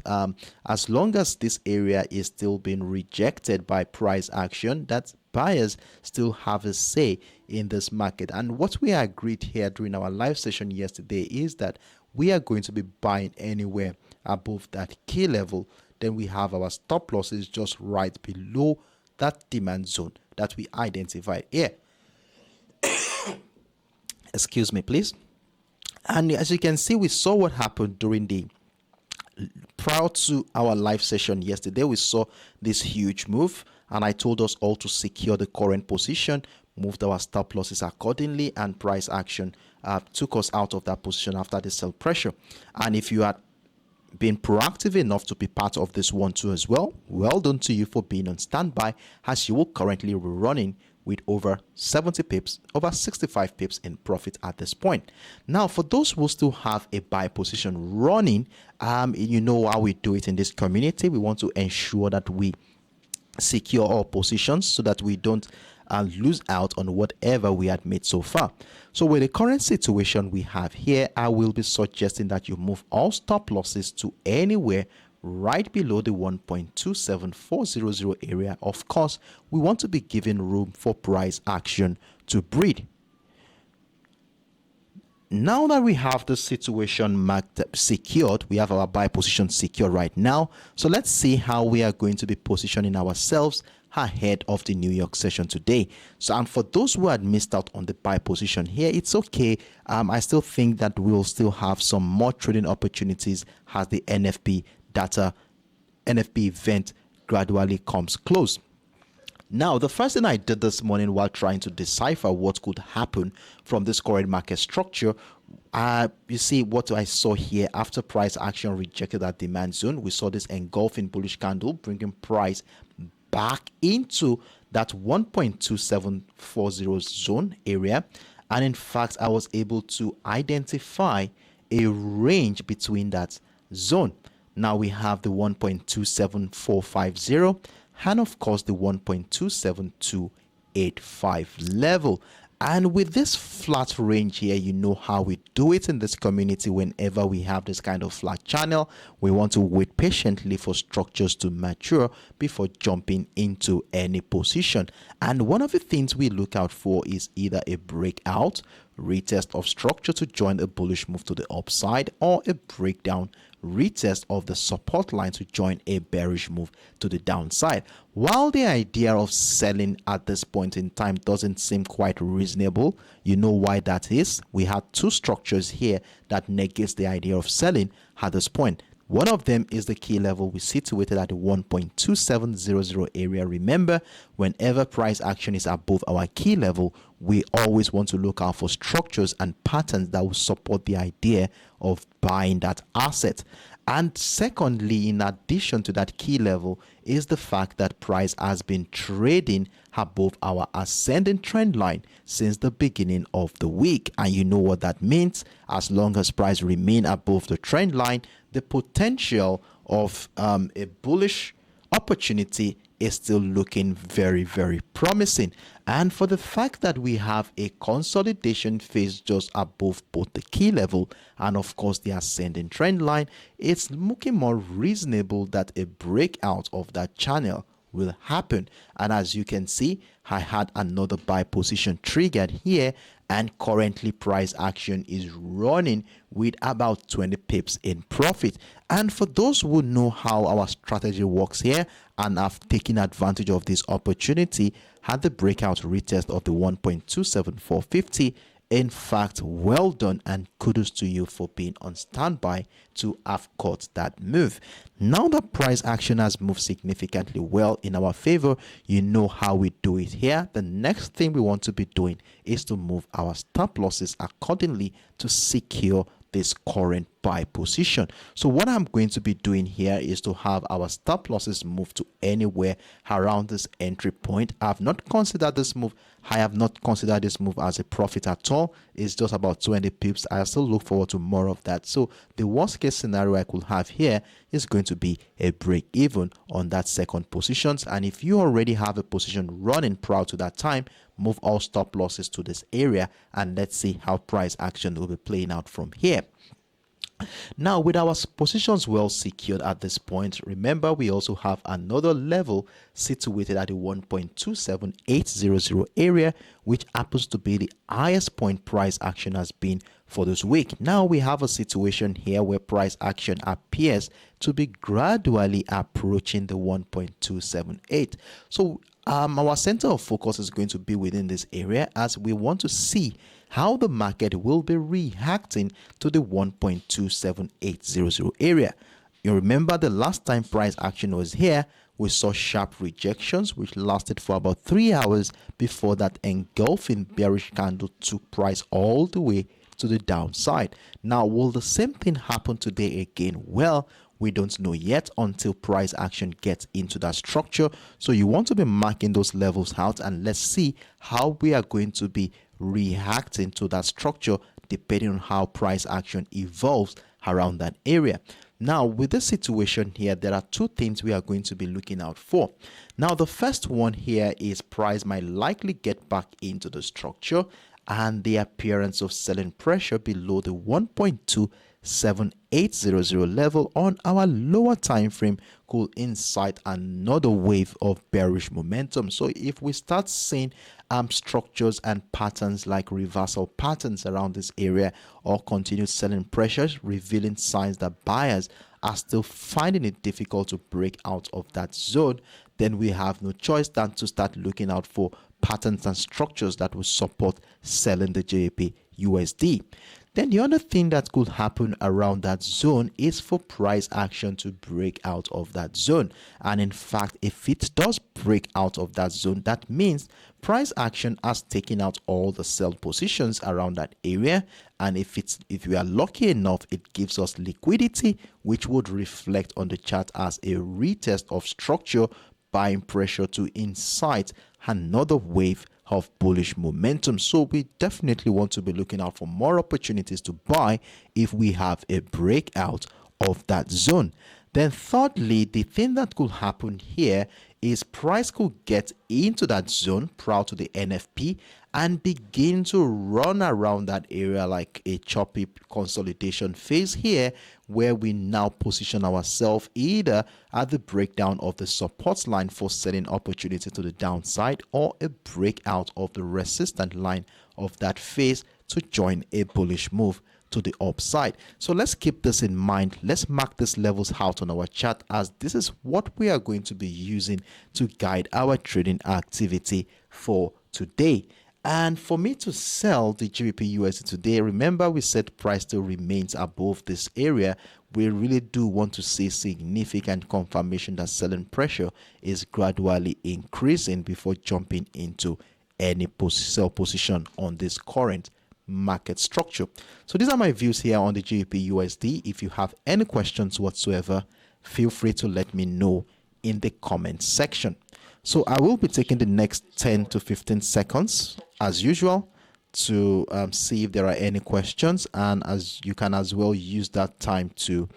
as long as this area is still being rejected by price action, that buyers still have a say in this market. And what we agreed here during our live session yesterday is that we are going to be buying anywhere above that key level. Then we have our stop losses just right below that demand zone that we identified here. Excuse me, please. And as you can see, we saw what happened during the prior to our live session yesterday. We saw this huge move, and I told us all to secure the current position, moved our stop losses accordingly, and price action took us out of that position after the sell pressure. And if you had been proactive enough to be part of this one too as well, well done to you for being on standby, as you will currently be running with over 70 pips, over 65 pips in profit at this point. Now, for those who still have a buy position running, you know how we do it in this community. We want to ensure that we secure our positions so that we don't lose out on whatever we had made so far. So with the current situation we have here, I will be suggesting that you move all stop losses to anywhere right below the 1.27400 area. Of course, we want to be giving room for price action to breed. Now that we have the situation marked secured, we have our buy position secure right now. So let's see how we are going to be positioning ourselves ahead of the New York session today. So, and for those who had missed out on the buy position here, it's okay. I still think that we'll still have some more trading opportunities as the NFP event gradually comes close. Now, the first thing I did this morning while trying to decipher what could happen from this current market structure, you see what I saw here after price action rejected that demand zone. We saw this engulfing bullish candle bringing price back into that 1.2740 zone area. And in fact, I was able to identify a range between that zone. Now we have the 1.27450 and of course the 1.27285 level. And with this flat range here, you know how we do it in this community. Whenever we have this kind of flat channel, we want to wait patiently for structures to mature before jumping into any position. And one of the things we look out for is either a breakout, retest of structure to join a bullish move to the upside, or a breakdown, retest of the support line to join a bearish move to the downside. While the idea of selling at this point in time doesn't seem quite reasonable, you know why that is? We had two structures here that negates the idea of selling at this point. One of them is the key level we situated at the 1.2700 area. Remember, whenever price action is above our key level, we always want to look out for structures and patterns that will support the idea of buying that asset. And secondly, in addition to that key level, is the fact that price has been trading above our ascending trend line since the beginning of the week. And you know what that means. As long as price remain above the trend line, the potential of a bullish opportunity is still looking very, very promising. And for the fact that we have a consolidation phase just above both the key level and of course the ascending trend line, it's looking more reasonable that a breakout of that channel will happen. And as you can see, I had another buy position triggered here, and currently price action is running with about 20 pips in profit. And for those who know how our strategy works here and have taken advantage of this opportunity, had the breakout retest of the 1.27450. In fact, well done and kudos to you for being on standby to have caught that move. Now that price action has moved significantly well in our favor, you know how we do it here. The next thing we want to be doing is to move our stop losses accordingly to secure this current buy position. So what I'm going to be doing here is to have our stop losses move to anywhere around this entry point. I have not considered this move. I have not considered this move as a profit at all. It's just about 20 pips. I still look forward to more of that. So the worst case scenario I could have here is going to be a break even on that second positions. And if you already have a position running prior to that time, move all stop losses to this area and let's see how price action will be playing out from here. Now, with our positions well secured at this point, remember we also have another level situated at the 1.27800 area, which happens to be the highest point price action has been for this week. Now we have a situation here where price action appears to be gradually approaching the 1.278. So our center of focus is going to be within this area as we want to see how the market will be reacting to the 1.27800 area. You remember the last time price action was here, we saw sharp rejections which lasted for about 3 hours before that engulfing bearish candle took price all the way to the downside. Now, will the same thing happen today again? Well, we don't know yet until price action gets into that structure. So you want to be marking those levels out and let's see how we are going to be reacting to that structure depending on how price action evolves around that area. Now, with this situation here, there are two things we are going to be looking out for. Now, the first one here is price might likely get back into the structure and the appearance of selling pressure below the 1.27800 level on our lower time frame could incite another wave of bearish momentum. So if we start seeing structures and patterns like reversal patterns around this area or continued selling pressures revealing signs that buyers are still finding it difficult to break out of that zone, then we have no choice than to start looking out for patterns and structures that will support selling the GBPUSD. Then the other thing that could happen around that zone is for price action to break out of that zone. And in fact, if it does break out of that zone, that means price action has taken out all the sell positions around that area. And if we are lucky enough, it gives us liquidity, which would reflect on the chart as a retest of structure, buying pressure to incite another wave of bullish momentum. So we definitely want to be looking out for more opportunities to buy if we have a breakout of that zone. Then thirdly, the thing that could happen here is price could get into that zone prior to the NFP and begin to run around that area like a choppy consolidation phase here, where we now position ourselves either at the breakdown of the support line for selling opportunity to the downside, or a breakout of the resistance line of that phase to join a bullish move to the upside. So let's keep this in mind. Let's mark these levels out on our chart, as this is what we are going to be using to guide our trading activity for today. And for me to sell the GBPUSD today, remember we said price still remains above this area. We really do want to see significant confirmation that selling pressure is gradually increasing before jumping into any sell position on this current market structure. So these are my views here on the GBPUSD. If you have any questions whatsoever, feel free to let me know in the comment section. So I will be taking the next 10 to 15 seconds as usual to see if there are any questions, and as you can as well use that time to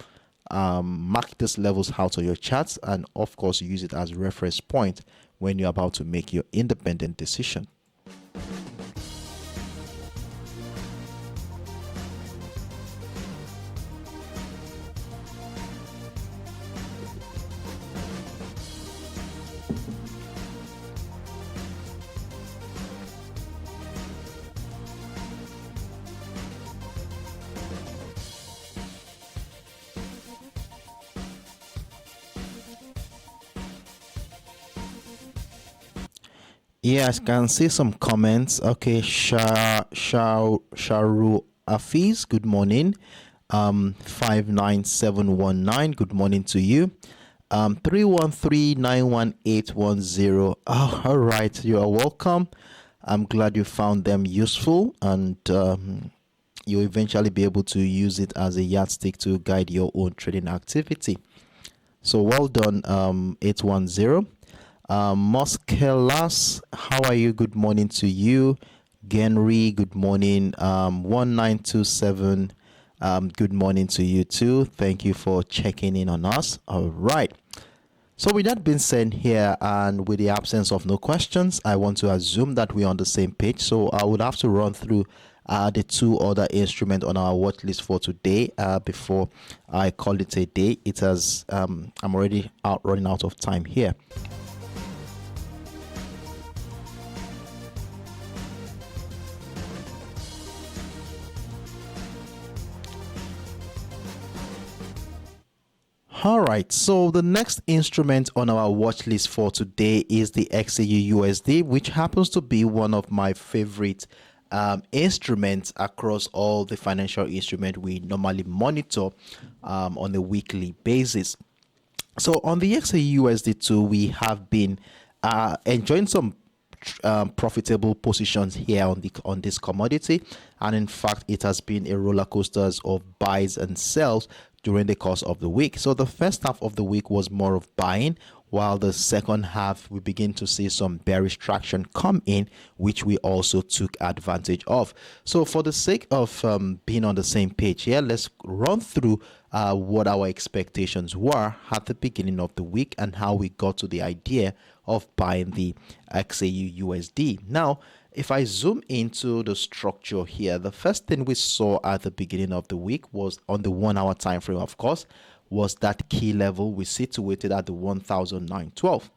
mark these levels out on your charts, and of course use it as reference point when you're about to make your independent decision. Yes, can see some comments. Okay, Sharu Afiz, good morning. 59719, good morning to you. 313918110. Oh, all right, you are welcome. I'm glad you found them useful, and you'll eventually be able to use it as a yardstick to guide your own trading activity. So well done, 810. Moskelas, how are you? Good morning to you. Genry, good morning. 1927, good morning to you too. Thank you for checking in on us. All right. So with that being said here, and with the absence of no questions, I want to assume that we're on the same page. So I would have to run through the two other instruments on our watch list for today before I call it a day. It has I'm already running out of time here. All right, so the next instrument on our watch list for today is the XAUUSD, which happens to be one of my favorite instruments across all the financial instruments we normally monitor on a weekly basis. So on the XAUUSD2, we have been enjoying some profitable positions here on this commodity, and in fact it has been a roller coaster of buys and sells during the course of the week. So the first half of the week was more of buying, while the second half we begin to see some bearish traction come in, which we also took advantage of. So for the sake of being on the same page here, let's run through what our expectations were at the beginning of the week and how we got to the idea of buying the XAUUSD. Now, if I zoom into the structure here, the first thing we saw at the beginning of the week was on the 1 hour time frame, of course, was that key level we situated at the 1,912.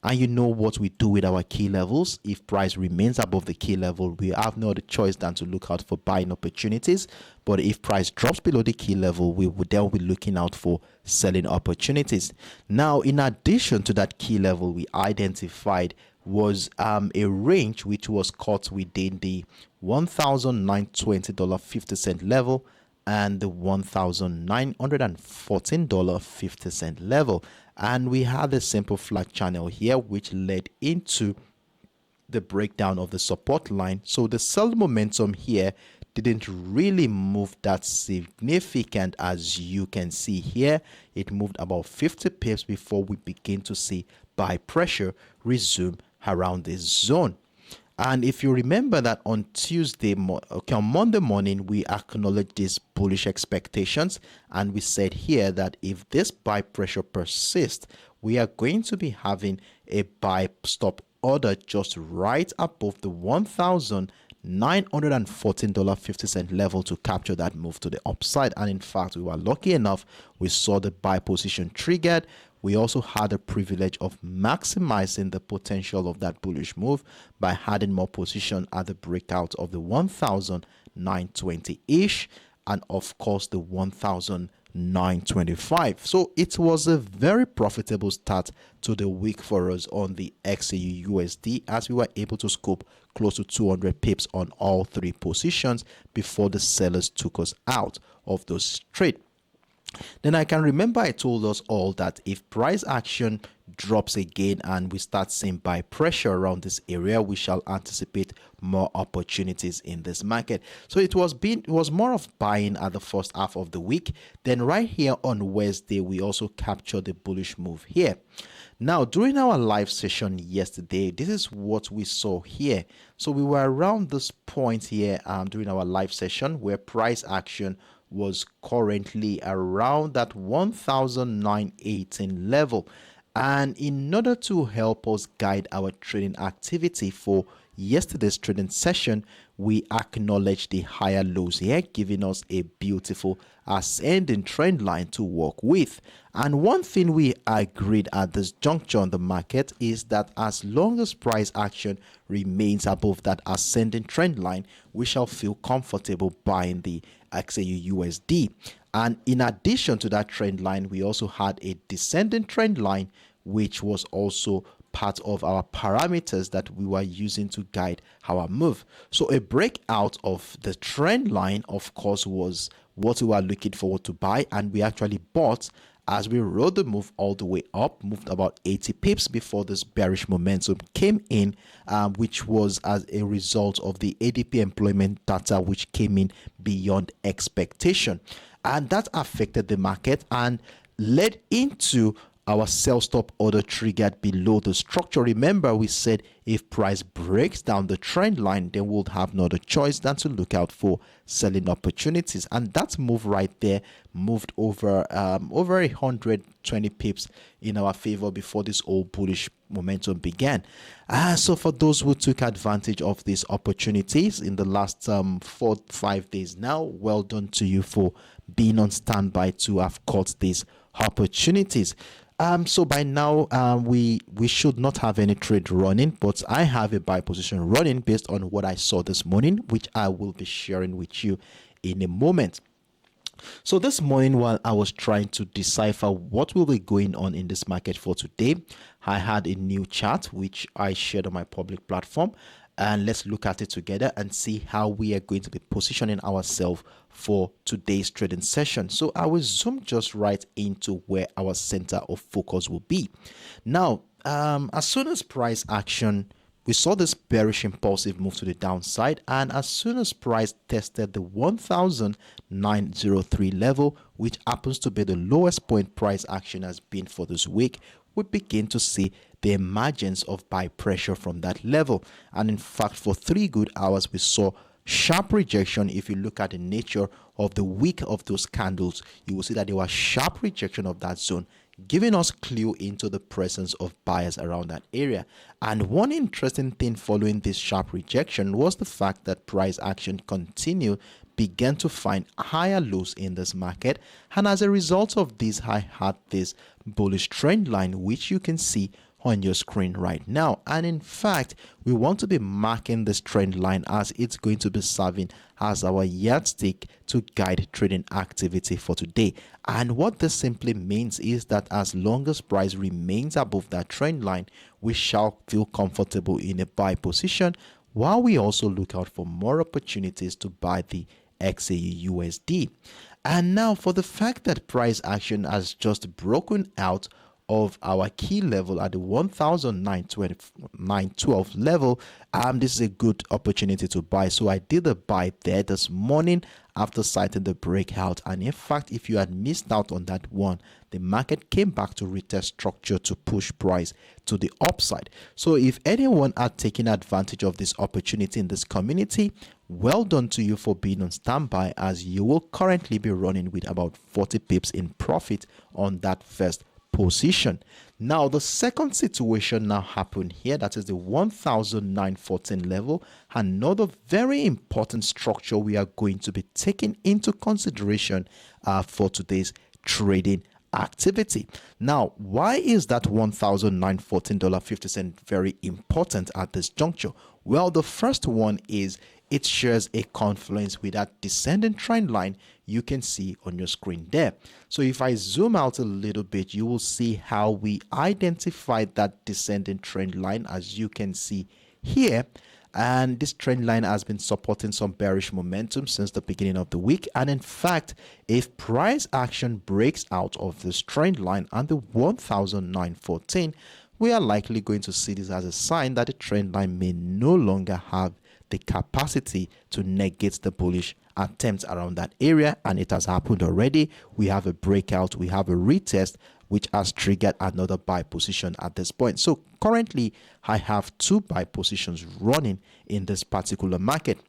And you know what we do with our key levels. If price remains above the key level, we have no other choice than to look out for buying opportunities. But if price drops below the key level, we would then be looking out for selling opportunities. Now, in addition to that key level, we identified was a range which was caught within the $1,920.50 level and the $1,914.50 level. And we had a simple flat channel here which led into the breakdown of the support line. So the sell momentum here didn't really move that significant. As you can see here, it moved about 50 pips before we begin to see buy pressure resume around this zone. And if you remember that on on Monday morning, we acknowledged these bullish expectations, and we said here that if this buy pressure persists, we are going to be having a buy stop order just right above the $1,914.50 level to capture that move to the upside. And in fact, we were lucky enough, we saw the buy position triggered. We also had the privilege of maximizing the potential of that bullish move by adding more position at the breakout of the 1,920-ish and of course the 1,925. So it was a very profitable start to the week for us on the XAUUSD, as we were able to scoop close to 200 pips on all three positions before the sellers took us out of those trades. Then I can remember I told us all that if price action drops again and we start seeing buy pressure around this area, we shall anticipate more opportunities in this market. So it was more of buying at the first half of the week. Then right here on Wednesday, we also captured the bullish move here. Now, during our live session yesterday, this is what we saw here. So we were around this point here during our live session where price action was currently around that 1,918 level. And in order to help us guide our trading activity for yesterday's trading session, we acknowledged the higher lows here, giving us a beautiful ascending trend line to work with. And one thing we agreed at this juncture on the market is that as long as price action remains above that ascending trend line, we shall feel comfortable buying the XAUUSD. And in addition to that trend line, we also had a descending trend line, which was also part of our parameters that we were using to guide our move. So a breakout of the trend line, of course, was what we were looking forward to buy, and we actually bought as we rode the move all the way up, moved about 80 pips before this bearish momentum came in, which was as a result of the ADP employment data, which came in beyond expectation. And that affected the market and led into our sell stop order triggered below the structure. Remember, we said if price breaks down the trend line, then we'll have no other choice than to look out for selling opportunities. And that move right there moved over 120 pips in our favor before this old bullish momentum began. So for those who took advantage of these opportunities in the last 4-5 days now, well done to you for being on standby to have caught these opportunities. So by now, we should not have any trade running, but I have a buy position running based on what I saw this morning, which I will be sharing with you in a moment. So this morning, while I was trying to decipher what will be going on in this market for today, I had a new chart which I shared on my public platform. And let's look at it together and see how we are going to be positioning ourselves for today's trading session. So I will zoom just right into where our center of focus will be. Now, as soon as price action, we saw this bearish impulsive move to the downside, and as soon as price tested the 1,903 level, which happens to be the lowest point price action has been for this week, we begin to see the emergence of buy pressure from that level. And in fact, for 3 good hours, we saw sharp rejection. If you look at the nature of the wick of those candles, you will see that there was sharp rejection of that zone, giving us clue into the presence of buyers around that area. And one interesting thing following this sharp rejection was the fact that price action began to find higher lows in this market, and as a result of this, I had this bullish trend line which you can see on your screen right now. And in fact, we want to be marking this trend line as it's going to be serving as our yardstick to guide trading activity for today. And what this simply means is that as long as price remains above that trend line, we shall feel comfortable in a buy position, while we also look out for more opportunities to buy the XAUUSD. And now for the fact that price action has just broken out of our key level at the 1,912 level, this is a good opportunity to buy. So I did a buy there this morning after citing the breakout, and in fact, if you had missed out on that one, the market came back to retest structure to push price to the upside. So if anyone had taken advantage of this opportunity in this community, well done to you for being on standby, as you will currently be running with about 40 pips in profit on that first position. Now the second situation now happened here, that is the 1,914 level. Another very important structure we are going to be taking into consideration for today's trading activity. Now, why is that $1,914.50 very important at this juncture? Well, the first one is it shares a confluence with that descending trend line you can see on your screen there. So if I zoom out a little bit, you will see how we identified that descending trend line, as you can see here. And this trend line has been supporting some bearish momentum since the beginning of the week. And in fact, if price action breaks out of this trend line and the 1,914, we are likely going to see this as a sign that the trend line may no longer have the capacity to negate the bullish attempts around that area, and it has happened already. We have a breakout, we have a retest, which has triggered another buy position at this point. So currently I have two buy positions running in this particular market.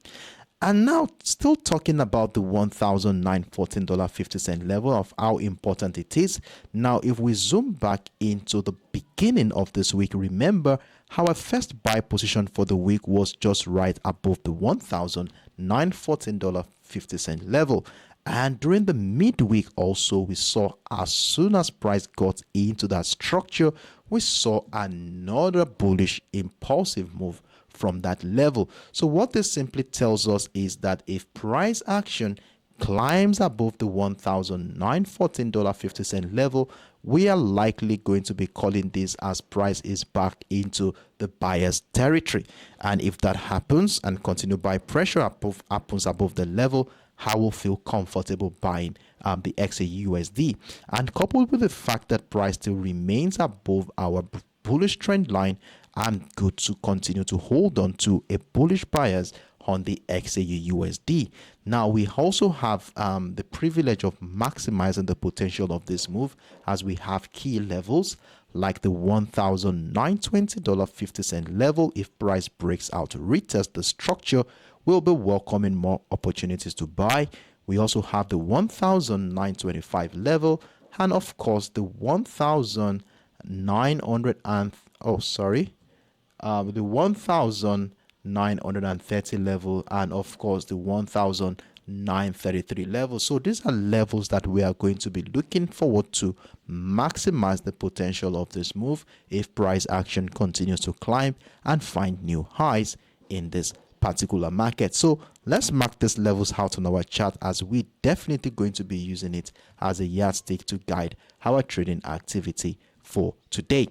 And now, still talking about the $1,914.50 level, of how important it is. Now, if we zoom back into the beginning of this week, remember our first buy position for the week was just right above the $1,914.50 level. And during the midweek also, we saw as soon as price got into that structure, we saw another bullish impulsive move from that level. So what this simply tells us is that if price action climbs above the $1,914.50 level, we are likely going to be calling this as price is back into the buyer's territory. And if that happens and continue buy pressure happens above the level, I will feel comfortable buying the XAUUSD. And coupled with the fact that price still remains above our bullish trend line, I'm good to continue to hold on to a bullish bias on the XAUUSD. Now, we also have the privilege of maximizing the potential of this move, as we have key levels like the $1,920.50 level. If price breaks out to retest the structure, we'll be welcoming more opportunities to buy. We also have the 1,925 level, and of course the 1,930 level, and of course the 1,933 level. So these are levels that we are going to be looking forward to maximize the potential of this move if price action continues to climb and find new highs in this particular market. So let's mark these levels out on our chart, as we definitely going to be using it as a yardstick to guide our trading activity for today.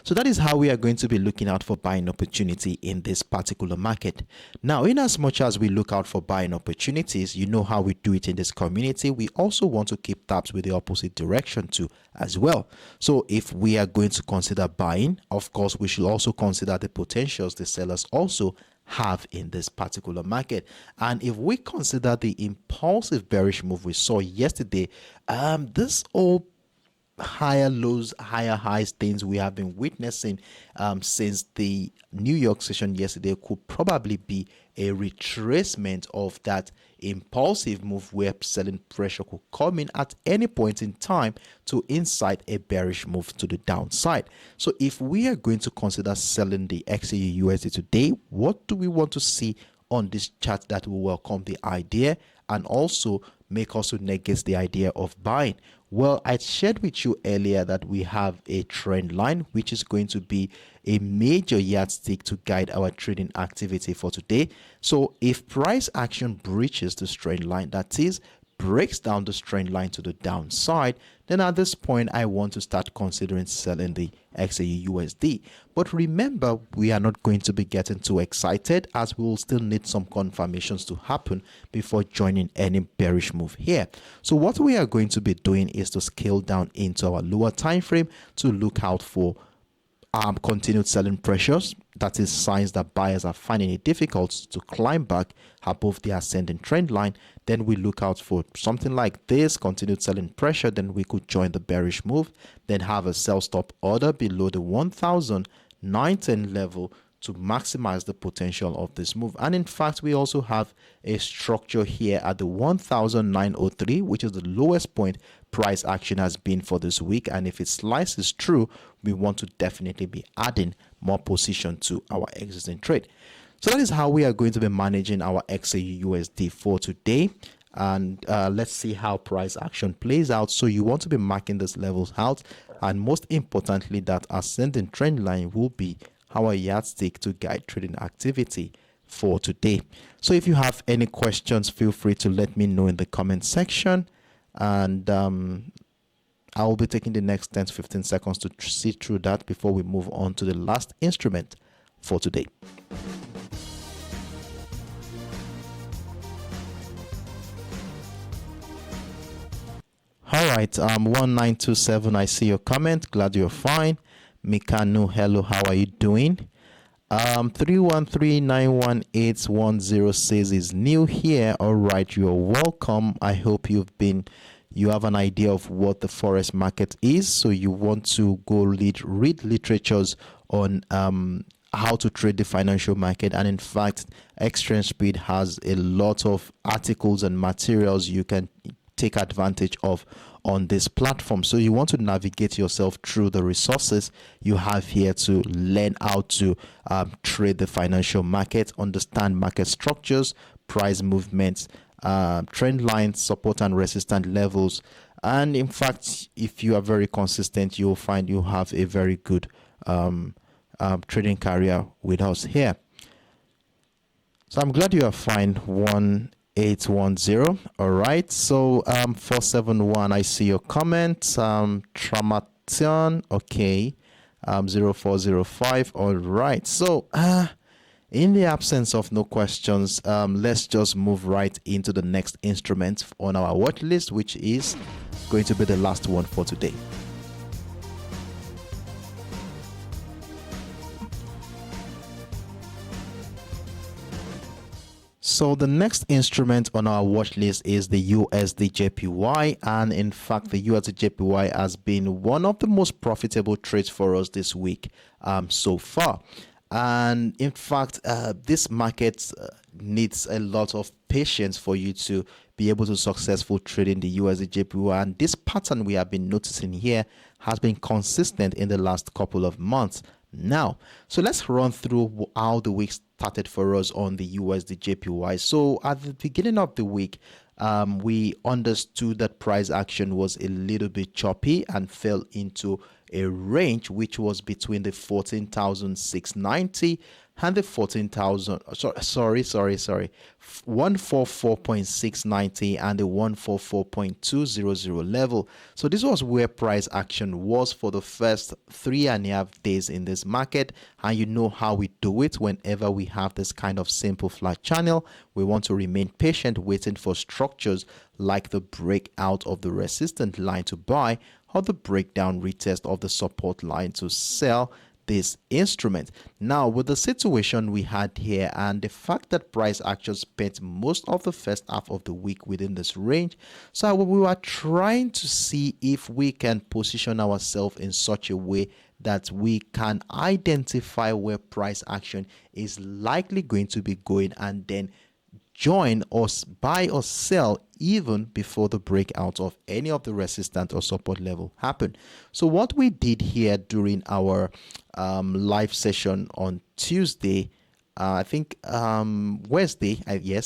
So that is how we are going to be looking out for buying opportunity in this particular market. Now, in as much as we look out for buying opportunities, you know how we do it in this community. We also want to keep tabs with the opposite direction too as well. So if we are going to consider buying, of course, we should also consider the potentials the sellers also have in this particular market. And if we consider the impulsive bearish move we saw yesterday, this all higher lows, higher highs things we have been witnessing since the New York session yesterday could probably be a retracement of that impulsive move where selling pressure could come in at any point in time to incite a bearish move to the downside. So if we are going to consider selling the XAUUSD today, what do we want to see on this chart that will welcome the idea and also make us to negate the idea of buying? Well, I shared with you earlier that we have a trend line, which is going to be a major yardstick to guide our trading activity for today. So if price action breaches this trend line, that is, breaks down the trend line to the downside, then at this point I want to start considering selling the XAUUSD. But remember, we are not going to be getting too excited, as we will still need some confirmations to happen before joining any bearish move here. So what we are going to be doing is to scale down into our lower time frame to look out for continued selling pressures. That is signs that buyers are finding it difficult to climb back above the ascending trend line. Then we look out for something like this, continued selling pressure. Then we could join the bearish move, then have a sell stop order below the 1,910 level to maximize the potential of this move. And in fact, we also have a structure here at the 1,903, which is the lowest point price action has been for this week. And if it slices through, we want to definitely be adding more position to our existing trade. So that is how we are going to be managing our XAUUSD for today. And let's see how price action plays out. So you want to be marking these levels out, and most importantly, that ascending trend line will be our yardstick to guide trading activity for today. So if you have any questions, feel free to let me know in the comment section, and I will be taking the next 10 to 15 seconds to see through that before we move on to the last instrument for today. All right, 1927, I see your comment. Glad you're fine. Mikanu, hello, how are you doing? 3139181 says is new here. All right, you're welcome. I hope you have an idea of what the Forex market is, so you want to go read literatures on how to trade the financial market. And in fact, Xtrendspeed has a lot of articles and materials you can take advantage of on this platform. So you want to navigate yourself through the resources you have here to learn how to trade the financial market, understand market structures, price movements, trend lines, support and resistance levels. And in fact, if you are very consistent, you'll find you have a very good trading career with us here. So I'm glad you are fine. 1810. All right. So 471, I see your comment. Tramation, okay. 0405. All right. So in the absence of no questions, let's just move right into the next instrument on our watch list, which is going to be the last one for today. So the next instrument on our watch list is the USDJPY, and in fact the USDJPY has been one of the most profitable trades for us this week so far. And in fact, this market needs a lot of patience for you to be able to successfully trade in the USDJPY, and this pattern we have been noticing here has been consistent in the last couple of months now. So let's run through how the week started for us on the USDJPY. So at the beginning of the week, we understood that price action was a little bit choppy and fell into a range which was between the 14,690 and the 14,000, sorry, 144.690 and the 144.200 level. So this was where price action was for the first 3.5 days in this market. And you know how we do it whenever we have this kind of simple flat channel. We want to remain patient, waiting for structures like the breakout of the resistance line to buy or the breakdown retest of the support line to sell this instrument. Now, with the situation we had here and the fact that price action spent most of the first half of the week within this range, so we were trying to see if we can position ourselves in such a way that we can identify where price action is likely going to be going and then join or buy or sell even before the breakout of any of the resistance or support level happen. So what we did here during our live session on Tuesday, I think Wednesday,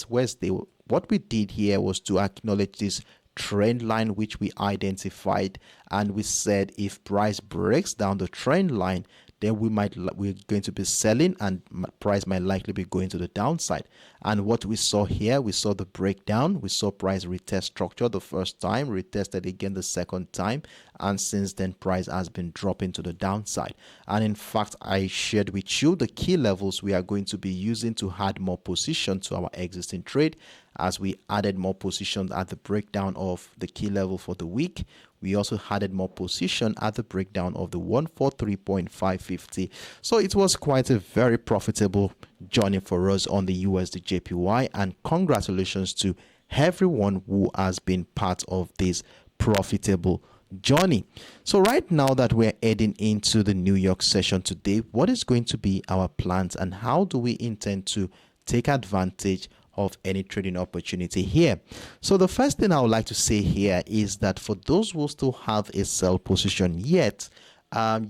Wednesday, what we did here was to acknowledge this trend line which we identified, and we said if price breaks down the trend line, then we're going to be selling, and price might likely be going to the downside. And what we saw here, we saw the breakdown, we saw price retest structure the first time, retested again the second time, and since then price has been dropping to the downside. And in fact, I shared with you the key levels we are going to be using to add more position to our existing trade. As we added more positions at the breakdown of the key level for the week, we also added more position at the breakdown of the 143.550. So it was quite a very profitable journey for us on the USDJPY, and congratulations to everyone who has been part of this profitable journey. So right now that we're heading into the New York session today, what is going to be our plans and how do we intend to take advantage of any trading opportunity here? So the first thing I would like to say here is that for those who still have a sell position yet,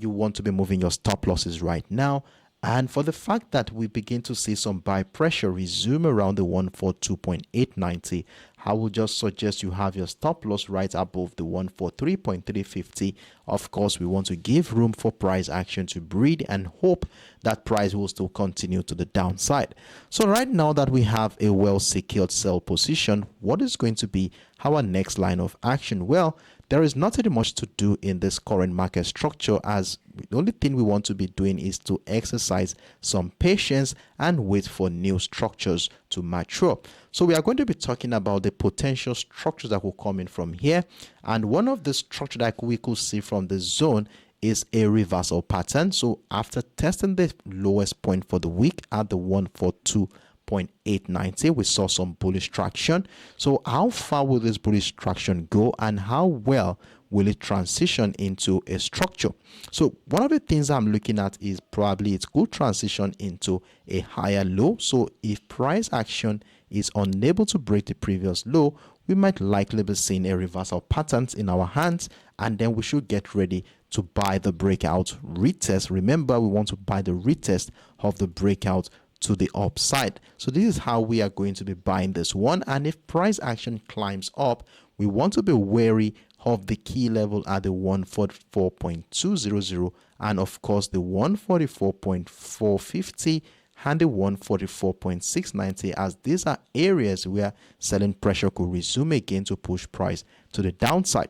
you want to be moving your stop losses right now. And for the fact that we begin to see some buy pressure resume around the 142.890, I will just suggest you have your stop loss right above the 143.350. Of course, we want to give room for price action to breed and hope that price will still continue to the downside. So right now that we have a well secured sell position, what is going to be our next line of action? Well, there is not very much to do in this current market structure, as the only thing we want to be doing is to exercise some patience and wait for new structures to mature. So we are going to be talking about the potential structures that will come in from here, and one of the structures that we could see from the zone is a reversal pattern. So after testing the lowest point for the week at the 142.890, we saw some bullish traction. So how far will this bullish traction go, and how well will it transition into a structure? So one of the things I'm looking at is probably it could transition into a higher low. So if price action is unable to break the previous low, we might likely be seeing a reversal patterns in our hands, and then we should get ready to buy the breakout retest. Remember, we want to buy the retest of the breakout to the upside. So this is how we are going to be buying this one. And if price action climbs up, we want to be wary of the key level at the 144.200, and of course the 144.450 and the 144.690, as these are areas where selling pressure could resume again to push price to the downside.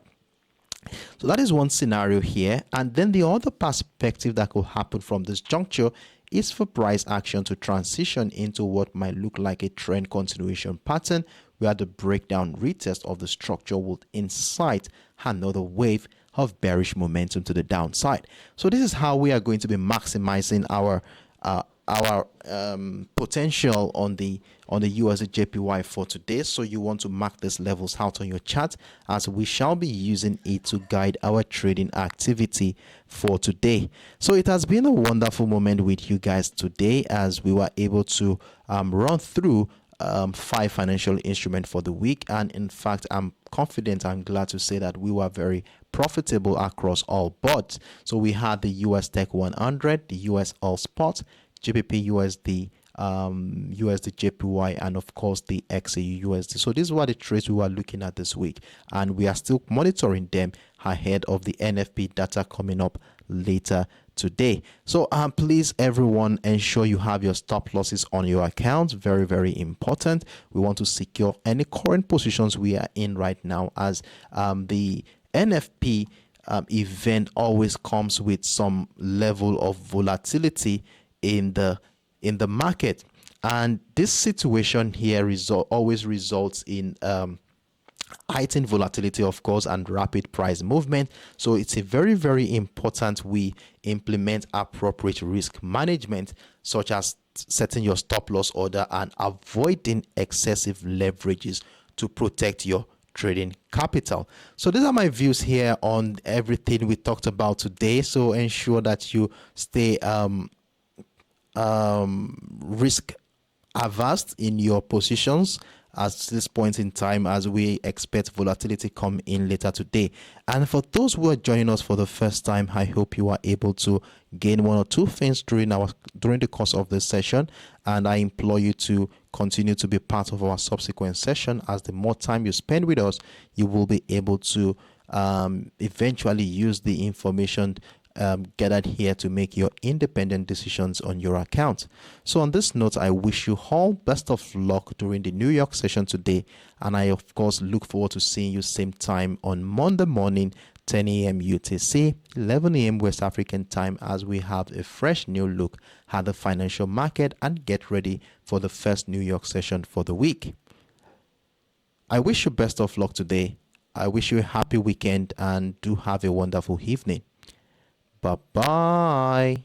So that is one scenario here. And then the other perspective that could happen from this juncture is for price action to transition into what might look like a trend continuation pattern, where the breakdown retest of the structure would incite another wave of bearish momentum to the downside. So this is how we are going to be maximizing our potential on the USDJPY for today. So you want to mark these levels out on your chart, as we shall be using it to guide our trading activity for today. So it has been a wonderful moment with you guys today, as we were able to run through 5 financial instruments for the week. And in fact, I'm confident, I'm glad to say that we were very profitable across all boards. So we had the USTech100, the USOILSPOT, GBPUSD, USDJPY, and of course the XAUUSD. So these were the trades we were looking at this week, and we are still monitoring them ahead of the NFP data coming up later today. So please everyone, ensure you have your stop losses on your account. Very, very important. We want to secure any current positions we are in right now, as the NFP event always comes with some level of volatility in the market, and this situation here always results in heightened volatility, of course, and rapid price movement. So it's a very, very important we implement appropriate risk management, such as setting your stop loss order and avoiding excessive leverages to protect your trading capital. So these are my views here on everything we talked about today. So ensure that you stay risk averse in your positions, at this point in time, as we expect volatility come in later today. And for those who are joining us for the first time, I hope you are able to gain one or two things during the course of this session, and I implore you to continue to be part of our subsequent session, as the more time you spend with us, you will be able to eventually use the information gathered here to make your independent decisions on your account. So on this note, I wish you all best of luck during the New York session today, and I of course look forward to seeing you same time on Monday morning, 10 a.m. UTC, 11 a.m. West African time, as we have a fresh new look at the financial market and get ready for the first New York session for the week. I wish you best of luck today. I wish you a happy weekend and do have a wonderful evening. Bye-bye.